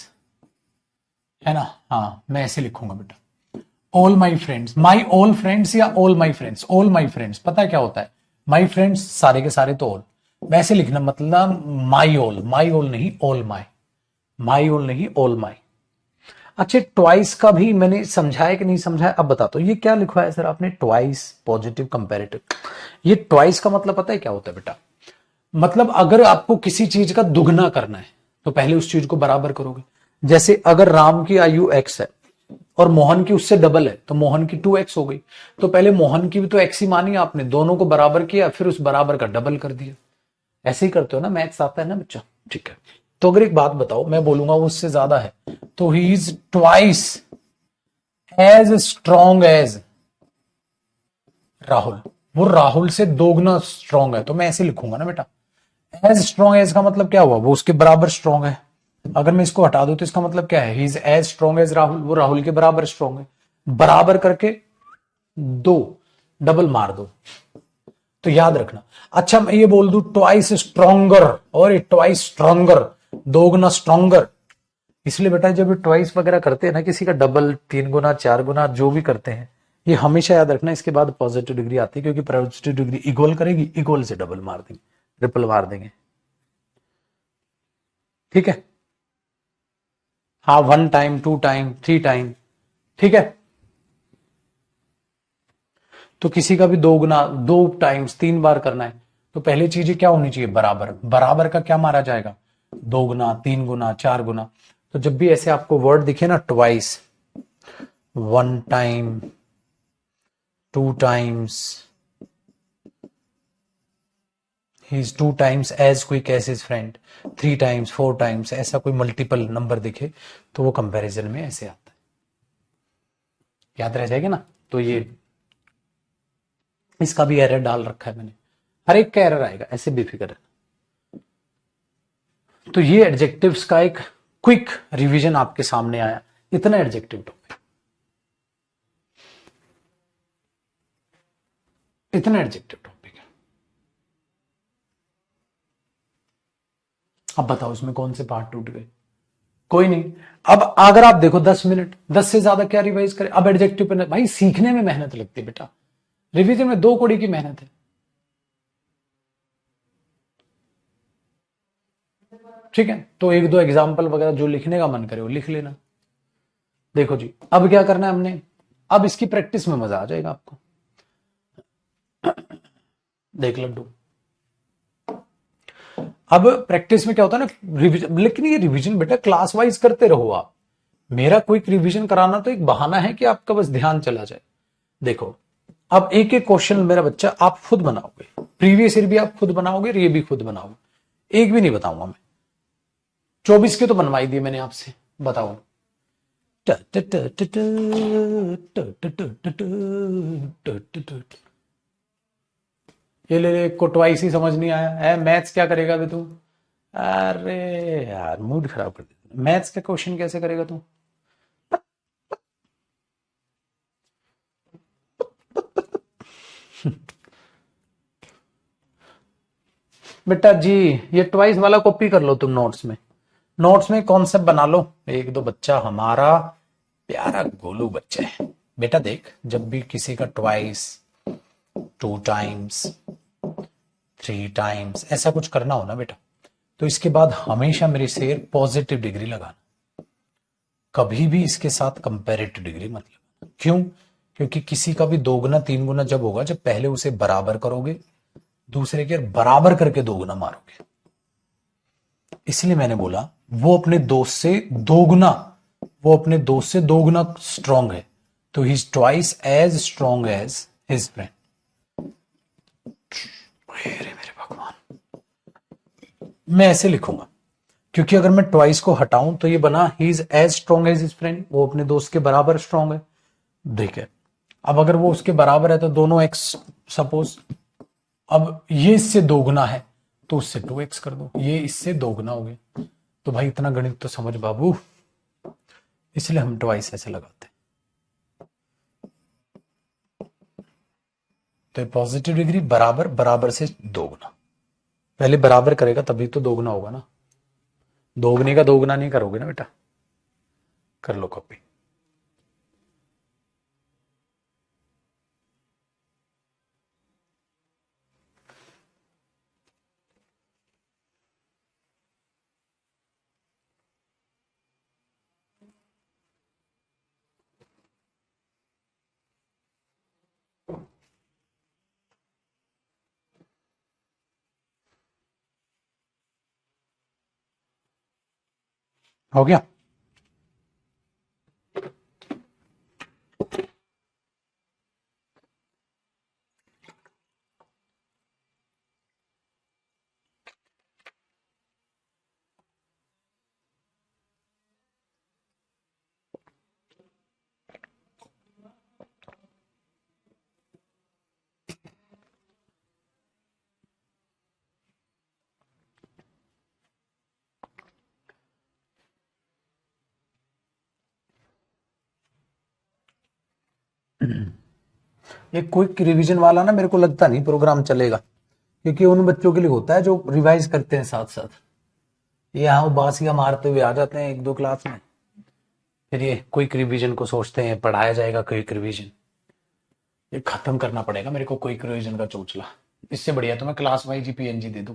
है ना? हाँ, मैं ऐसे लिखूंगा बेटा। All my friends, my all friends या all my friends, all my friends, पता है क्या होता है? माई फ्रेंड्स सारे के सारे तो ऑल, वैसे लिखना, मतलब माई ऑल नहीं ऑल माई, माई ऑल नहीं ऑल माई। अच्छा, ट्वाइस का भी मैंने समझाया कि नहीं समझाया, अब बताता हूं। ये क्या लिखा है सर आपने? Twice positive comparative. ये ट्वाइस का मतलब पता है क्या होता है बेटा? मतलब अगर आपको किसी चीज का दुगना करना है तो पहले उस चीज को बराबर करोगे। जैसे अगर राम की आयु x है और मोहन की उससे डबल है तो मोहन की 2x हो गई, तो पहले मोहन की भी तो x ही मानी आपने, दोनों को बराबर किया, फिर उस बराबर का डबल कर दिया। ऐसे ही करते हो ना, मैथ्स आता है ना बच्चा, ठीक है। तो अगर एक बात बताओ, मैं बोलूंगा वो उससे ज्यादा है, तो he is twice as strong as Rahul, वो राहुल से दोगुना स्ट्रॉन्ग है, तो मैं ऐसे लिखूंगा ना बेटा। एज स्ट्रॉन्ग एज का मतलब क्या हुआ? वो उसके बराबर स्ट्रॉन्ग है। अगर मैं इसको हटा दूं तो इसका मतलब क्या है? He is as strong as Rahul, वो राहुल के बराबर स्ट्रॉन्ग है। बराबर करके दो डबल मार दो, तो याद रखना। अच्छा, मैं ये बोल दूं ट्वाइस स्ट्रॉन्गर, और ट्वाइस स्ट्रॉन्गर, दोगुना स्ट्रॉन्गर, इसलिए बेटा जब ट्वाइस वगैरह करते हैं ना किसी का, डबल, 3 गुना, 4 गुना, जो भी करते हैं, ये हमेशा याद रखना, इसके बाद पॉजिटिव डिग्री आती है, क्योंकि पॉजिटिव डिग्री इक्वल करेगी, इक्वल से डबल मार देंगे, ट्रिपल मार देंगे, ठीक है? हाँ, 1 टाइम, 2 टाइम, 3 टाइम, ठीक है। तो किसी का भी 2 गुना, 2 टाइम्स, 3 बार करना है, तो पहली चीज क्या होनी चाहिए? बराबर। बराबर का क्या मारा जाएगा? 2 गुना, 3 गुना, 4 गुना। तो जब भी ऐसे आपको वर्ड दिखे ना, twice, 1 time, 2 times, he is 2 times as quick as his friend, 3 times, 4 times, ऐसा कोई मल्टीपल नंबर दिखे तो वो कंपैरिजन में ऐसे आता है, याद रह जाएगा ना। तो ये इसका भी एरर डाल रखा है मैंने, हर एक का एरर आएगा, ऐसे बेफिक्र है। तो ये एडजेक्टिव्स का एक क्विक रिवीजन आपके सामने आया, इतना एडजेक्टिव टॉपिक, इतना एडजेक्टिव टॉपिक है। अब बताओ इसमें कौन से पार्ट टूट गए? कोई नहीं। अब अगर आप देखो 10 मिनट, 10 से ज्यादा क्या रिवाइज करें? अब एडजेक्टिव पे भाई सीखने में मेहनत लगती है बेटा, रिवीजन में 2 कौड़ी की मेहनत है। ठीक है, तो 1-2 एग्जाम्पल वगैरह जो लिखने का मन करे वो लिख लेना। देखो जी, अब क्या करना है हमने? अब इसकी प्रैक्टिस में मजा आ जाएगा आपको। देख लड्डू, अब प्रैक्टिस में क्या होता है ना, रिवीजन, लेकिन ये रिवीजन बेटा क्लास वाइज करते रहो आप। मेरा क्विक रिवीजन कराना तो एक बहाना है कि आपका बस ध्यान चला जाए। देखो, अब एक एक क्वेश्चन मेरा बच्चा आप खुद बनाओगे, प्रीवियस ईयर भी आप खुद बनाओगे और ये भी खुद बनाओगे, एक भी नहीं बताऊंगा मैं। 24 के तो बनवाई दिए मैंने आपसे, बताओ। ये ले को ट्वाइस ही समझ नहीं आया है, मैथ्स क्या करेगा बे तू? अरे यार, मूड खराब कर दिया, मैथ्स का क्वेश्चन कैसे करेगा तू? बेटा जी, ये ट्वाइस वाला कॉपी कर लो तुम नोट्स में, नोट्स में कॉन्सेप्ट बना लो। एक दो बच्चा हमारा प्यारा गोलू बच्चा है बेटा, देख जब भी किसी का ट्वाइस, 2 टाइम्स, 3 टाइम्स ऐसा कुछ करना हो ना बेटा, तो इसके बाद हमेशा मेरे शेर पॉजिटिव डिग्री लगाना, कभी भी इसके साथ कंपेरेटिव डिग्री मत लगाना। क्यों? क्योंकि किसी का भी 2 गुना 3 गुना जब होगा, जब पहले उसे बराबर करोगे, दूसरे के बराबर करके 2 गुना मारोगे। इसलिए मैंने बोला वो अपने दोस्त से 2 गुना, वो अपने दोस्त से 2 गुना स्ट्रांग है, तो he is twice as strong as his friend. अरे मेरे भगवान, मैं ऐसे लिखूंगा, क्योंकि अगर मैं ट्वाइस को हटाऊं तो ये बना he is as strong as his friend, वो अपने दोस्त के बराबर स्ट्रॉन्ग है। ठीक है, अब अगर वो उसके बराबर है तो दोनों एक्स सपोज, अब ये इससे दोगुना है तो उससे 2x कर दो, ये इससे दोगुना हो गया। तो भाई इतना गणित तो समझ बाबू, इसलिए हम ट्वाइस ऐसे लगाते हैं। तो पॉजिटिव डिग्री बराबर बराबर से दोगुना, पहले बराबर करेगा तभी तो दोगुना होगा ना, दोगुने का दोगुना नहीं करोगे ना बेटा। कर लो कॉपी। हो गया। ये क्विक रिवीजन वाला ना मेरे को लगता नहीं प्रोग्राम चलेगा, क्योंकि उन बच्चों के लिए होता है जो रिवाइज करते हैं साथ साथ। ये यहाँ बासियां मारते हुए आ जाते हैं 1-2 क्लास में, फिर ये क्विक रिवीजन को सोचते हैं पढ़ाया जाएगा क्विक रिवीजन। ये खत्म करना पड़ेगा मेरे को क्विक रिवीजन का चोचला। इससे बढ़िया तो मैं क्लास वाइज ही पीएनजी दे दूं।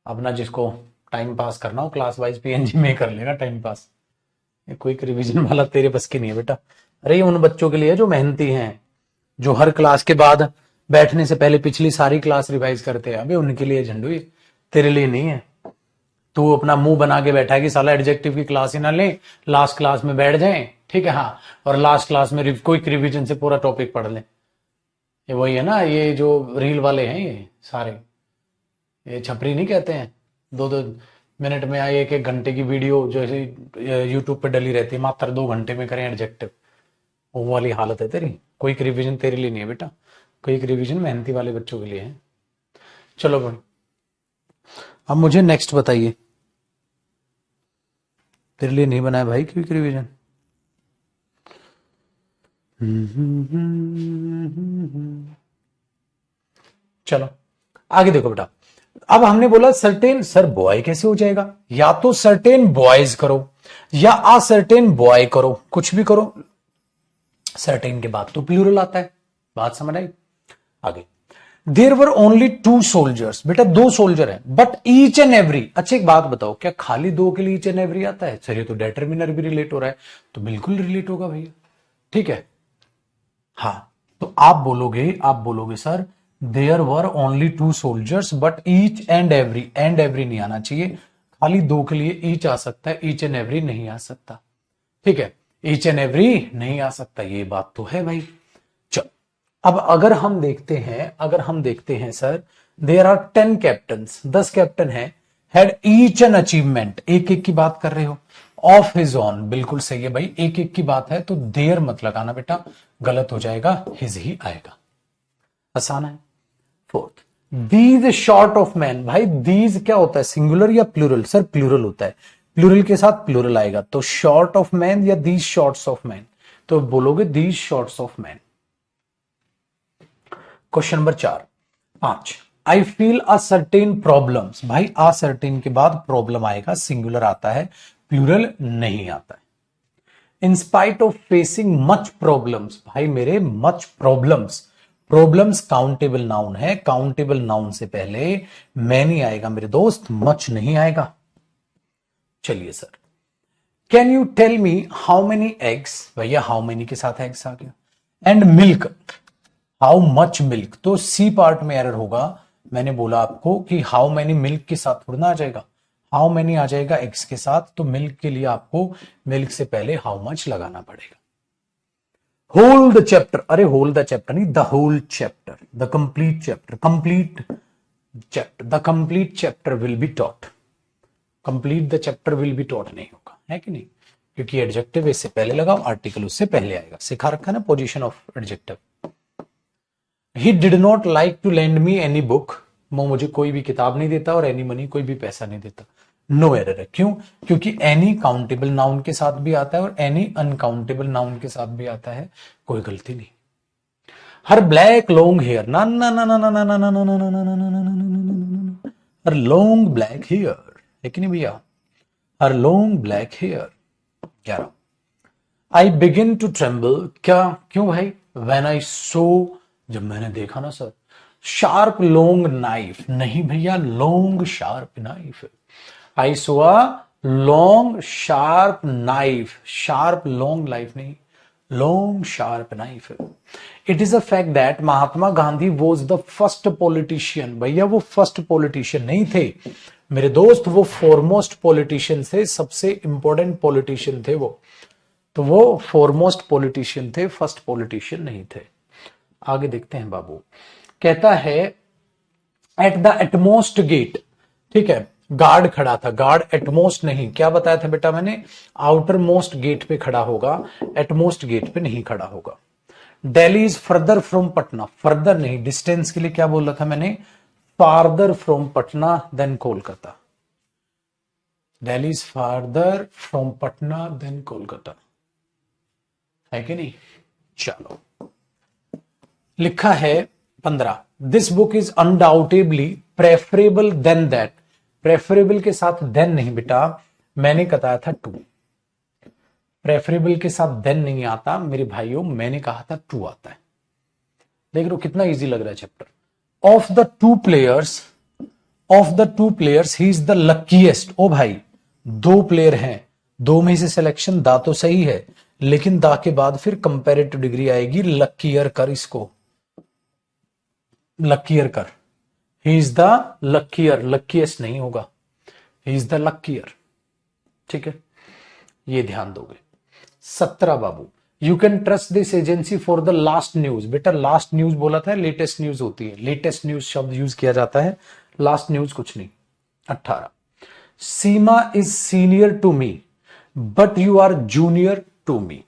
अब ना जिसको टाइम पास करना हो क्लास वाइज पीएनजी में कर लेगा टाइम पास। ये क्विक रिवीजन वाला तेरे बस की नहीं है बेटा। अरे ये उन बच्चों के लिए जो मेहनती हैं, जो हर क्लास के बाद बैठने से पहले पिछली सारी क्लास रिवाइज करते हैं, अबे उनके लिए झंडू, तेरे लिए नहीं है। तू अपना मुंह बना के बैठा है कि साला एडजेक्टिव की क्लास ही ना ले, लास्ट क्लास में बैठ जाए, ठीक है हाँ, और लास्ट क्लास में क्विक रिवीजन से पूरा टॉपिक पढ़ ले। ये वही है ना, ये जो रील वाले हैं ये सारे, ये छपरी नहीं कहते हैं, 2-2 मिनट में आई 1-1 घंटे की वीडियो जो ऐसे यूट्यूब पे डली रहती है, मात्र 2 घंटे में करें एडजेक्टिव, वो वाली हालत है तेरी। क्विक रिवीजन तेरे लिए नहीं है बेटा, क्विक रिवीजन मेहनती वाले बच्चों के लिए है। चलो भाई, अब मुझे नेक्स्ट बताइए, तेरे लिए नहीं बनाया भाई क्विक रिवीजन। चलो आगे देखो बेटा। अब हमने बोला सर्टेन, सर बॉय कैसे हो जाएगा, या तो सर्टेन बॉयज करो या आ सर्टेन बॉय करो, कुछ भी करो, सर्टेन के बाद तो प्लूरल आता है। बात समझ आई? आगे, देर वर ओनली 2 सोल्जर्स, बेटा 2 सोल्जर है, बट ईच एंड एवरी, अच्छा एक बात बताओ, क्या खाली 2 के लिए ईच एंड एवरी आता है? सर ये तो डेटर्मिनर भी रिलेट हो रहा है, तो बिल्कुल रिलेट होगा भैया, ठीक है। हाँ, तो आप बोलोगे sir there were only 2 soldiers but each and every नहीं आना चाहिए, खाली 2 के लिए ईच आ सकता है, ईच एंड एवरी नहीं आ सकता, ठीक है, ईच एंड एवरी नहीं आ सकता, ये बात तो है भाई। चलो अब अगर हम देखते हैं sir, there are 10 captain, 10 captain है, हैड ईच एन अचीवमेंट, एक एक की बात कर रहे हो, ऑफ हिज ऑन, बिल्कुल सही है भाई, एक एक की बात है तो देयर मत लगाना बेटा, गलत हो जाएगा, हिज ही आएगा, आसान है। Fourth, these short of man, भाई दीज क्या होता है, सिंगुलर या प्लूरल? सर प्लूरल होता है, प्लूरल के साथ प्लूरल आएगा, तो शॉर्ट ऑफ मैन या दीज शॉर्ट्स ऑफ मैन, तो बोलोगे these shorts of man. Question number 5, I feel a certain problems, भाई आ सर्टेन के बाद प्रॉब्लम आएगा, सिंगुलर आता है, प्लूरल नहीं आता है। In spite of facing much problems, भाई मेरे much problems, problems countable noun है, काउंटेबल नाउन से पहले मैनी आएगा मेरे दोस्त, मच नहीं आएगा। चलिए sir, can you tell me how many eggs, भैया हाउ मेनी के साथ एग्स आ गया, and milk, how much milk, तो सी पार्ट में एरर होगा, मैंने बोला आपको कि हाउ मेनी मिल्क के साथ थोड़ा ना आ जाएगा, हाउ मेनी आ जाएगा एक्स के साथ, तो मिल्क के लिए आपको मिल्क से पहले हाउ मच लगाना पड़ेगा। होल द चैप्टर, अरे होल द चैप्टर नहीं, the whole chapter, the complete chapter, the complete chapter will be taught, complete the chapter will be taught नहीं होगा, है कि नहीं, क्योंकि एडजेक्टिव इससे पहले लगाओ, आर्टिकल उससे पहले आएगा, सिखा रखा है ना position of adjective. He did not like to lend me any book, वो मुझे कोई भी किताब नहीं देता, और एनी मनी, कोई भी पैसा नहीं देता। नो एरर है, क्यों, क्योंकि एनी काउंटेबल नाउन के साथ भी आता है और एनी अनकाउंटेबल नाउन के साथ भी आता है, कोई गलती नहीं। हर ब्लैक लॉन्ग हेयर, ना ना ना ना ना ना ना ना ना ना ना ना ना ना ना, हर लॉन्ग ब्लैक हेयर, है कि नहीं भैया, her long black hair. 11 I begin to tremble, क्या, क्यों भाई, व्हेन आई सो, जब मैंने देखा ना सर, शार्प लॉन्ग नाइफ, नहीं भैया long sharp knife, I saw a long sharp knife, sharp long life नहीं, long sharp knife. It is a fact that Mahatma Gandhi was the first politician, भैया वो फर्स्ट पॉलिटिशियन नहीं थे मेरे दोस्त, वो फॉरमोस्ट पॉलिटिशियन थे, सबसे इंपॉर्टेंट पॉलिटिशियन थे वो, तो वो फॉरमोस्ट पॉलिटिशियन थे, फर्स्ट पॉलिटिशियन नहीं थे। आगे देखते हैं बाबू, कहता है एट द एटमोस्ट गेट, ठीक है, गार्ड खड़ा था, गार्ड एटमोस्ट नहीं, क्या बताया था बेटा मैंने, आउटर मोस्ट गेट पे खड़ा होगा, एटमोस्ट गेट पे नहीं खड़ा होगा। Delhi is further from Patna, further नहीं, डिस्टेंस के लिए क्या बोला था मैंने, farther from Patna than Kolkata, Delhi is farther from Patna than Kolkata, है कि नहीं। चलो लिखा है 15, this book is undoubtedly preferable than that, preferable के साथ देन नहीं बेटा, मैंने बताया था टू, प्रेफरेबल के साथ देन नहीं आता मेरे भाइयों, मैंने कहा था टू आता है। देख लो कितना इजी लग रहा है chapter. Of the two players, of the two players he is the luckiest, ओ भाई दो प्लेयर हैं, दो में से सिलेक्शन दा तो सही है, लेकिन दा के बाद फिर कंपैरेटिव डिग्री आएगी, लकीयर कर इसको, लकीयर कर, ही इज द लकीयर, लकीएस्ट नहीं होगा, ही इज द लकीयर, ठीक है, ये ध्यान दोगे। 17 बाबू, you can trust this agency for the last news, बेटा लास्ट न्यूज बोला था, लेटेस्ट न्यूज होती है, लेटेस्ट न्यूज शब्द यूज किया जाता है, लास्ट न्यूज कुछ नहीं। 18 Seema is senior to me but you are junior to me,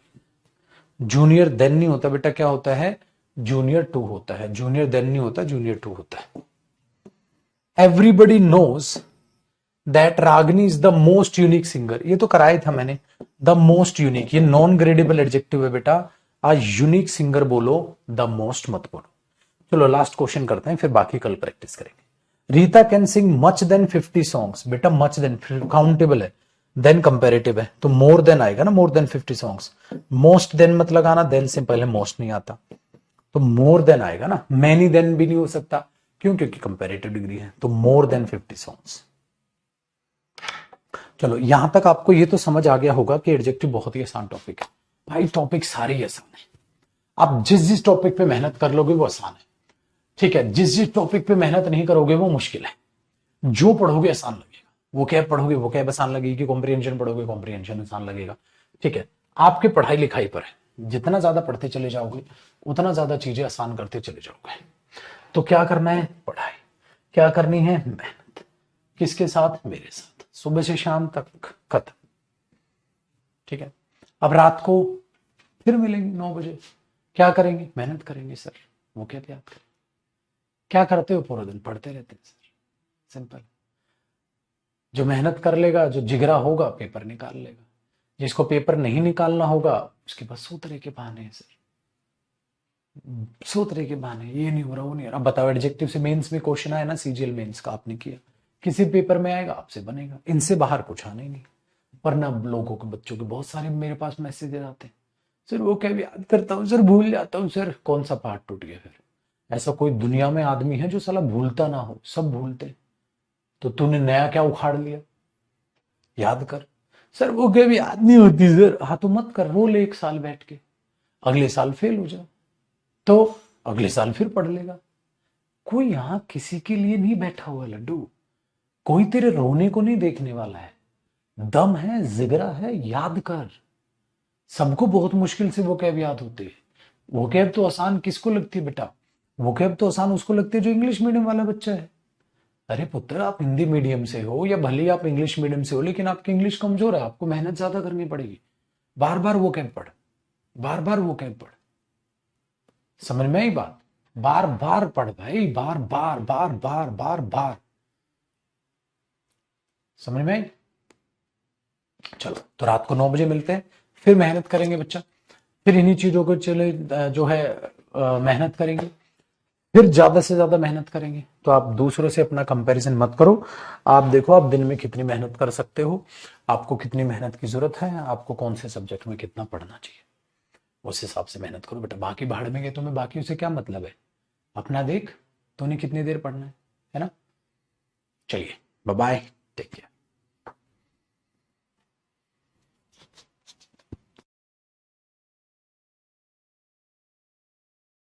junior then नहीं होता बेटा, क्या होता है, जूनियर टू होता है, जूनियर देन नहीं होता, जूनियर टू होता है। Everybody knows that Ragini is the most unique singer, ये तो कराया था मैंने, द मोस्ट यूनिक, ये नॉन ग्रेडेबल एडजेक्टिव है बेटा, आज यूनिक सिंगर बोलो, द मोस्ट मत बोलो। चलो लास्ट क्वेश्चन करते हैं, फिर बाकी कल प्रैक्टिस करेंगे। Rita can sing much than 50 songs, बेटा मच देन काउंटेबल है, देन कंपेरेटिव है, तो मोर देन आएगा ना, more than 50 songs, most than मत लगाना, देन से पहले मोस्ट नहीं आता, तो मोर देन आएगा ना, मैनी देन भी नहीं हो सकता, क्यों, क्योंकि कंपेरेटिव डिग्री है, तो मोर देन 50 सॉन्ग्स। चलो यहां तक आपको ये तो समझ आ गया होगा कि एडजेक्टिव बहुत ही आसान टॉपिक है भाई, टॉपिक सारे ही आसान है, आप जिस जिस टॉपिक पे मेहनत कर लोगे वो आसान है, ठीक है, जिस जिस टॉपिक पे मेहनत नहीं करोगे वो मुश्किल है, जो पढ़ोगे आसान लगेगा, वो कैब पढ़ोगे वो कैब आसान लगेगी, कॉम्प्रिहेंशन पढ़ोगे कॉम्प्रिहेंशन आसान लगेगा, ठीक है, आपके पढ़ाई लिखाई पर है, जितना ज्यादा पढ़ते चले जाओगे उतना ज्यादा चीजें आसान करते चले जाओगे। तो क्या करना है, पढ़ाई, क्या करनी है, मेहनत, किसके साथ, मेरे साथ, सुबह से शाम तक खत्म, ठीक है। अब रात को फिर मिलेंगे 9 बजे, क्या करेंगे, मेहनत करेंगे सर, वो क्या याद करें, क्या करते हो पूरा दिन, पढ़ते रहते हैं सर, सिंपल। जो मेहनत कर लेगा, जो जिगरा होगा, पेपर निकाल लेगा, जिसको पेपर नहीं निकालना होगा उसके पास 100 तरह के बहाने हैं सर, 100 तरह के बहाने, ये नहीं हो रहा, वो नहीं हो रहा। अब बताओ एडजेक्टिव से मेंस में क्वेश्चन आया ना, सीजीएल मेंस का आपने किया, किसी पेपर में आएगा, आपसे बनेगा, इनसे बाहर कुछ आना ही नहीं। वरना लोगों के बच्चों के बहुत सारे मेरे पास मैसेजेस आते हैं, सर वो क्या याद करता हूँ सर, भूल जाता हूँ सर, कौन सा पार्ट टूट गया फिर, ऐसा कोई दुनिया में आदमी है जो साला भूलता ना हो, सब भूलते, तो तूने नया क्या उखाड़ लिया, याद कर, सर वो क्या याद नहीं होती सर, हाँ तो मत कर, रो ले 1 साल बैठ के, अगले साल फेल हो जाओ, तो अगले साल फिर पढ़ लेगा। कोई यहां किसी के लिए नहीं बैठा हुआ लड्डू, कोई तेरे रोने को नहीं देखने वाला है, दम है, जिगरा है, याद कर। सबको बहुत मुश्किल से वो कैब याद होती है, वो कैब तो आसान किसको लगती है बेटा, वो कैब तो आसान उसको लगती है जो इंग्लिश मीडियम वाला बच्चा है, अरे पुत्र, आप हिंदी मीडियम से हो या भले ही आप इंग्लिश मीडियम से हो, लेकिन आपकी इंग्लिश कमजोर है, आपको मेहनत ज्यादा करनी पड़ेगी। बार बार वो कैब पढ़, बार बार वो कैब पढ़। समझ में आई बात? बार बार पढ़ भाई, बार बार बार बार बार बार। समझ में आई? चलो, तो रात को 9 बजे मिलते हैं, फिर मेहनत करेंगे बच्चा, फिर इन्हीं चीजों को चले जो है मेहनत करेंगे, फिर ज्यादा से ज्यादा मेहनत करेंगे। तो आप दूसरों से अपना कंपैरिजन मत करो। आप देखो आप दिन में कितनी मेहनत कर सकते हो, आपको कितनी मेहनत की जरूरत है, आपको कौन से सब्जेक्ट में कितना पढ़ना चाहिए, उस हिसाब से मेहनत करो बेटा। बाकी भाड़ में गए, तुम्हें बाकी उसे क्या मतलब है? अपना देख, तूने कितनी देर पढ़ना है ना? चलिए, बाय बाय, टेक केयर।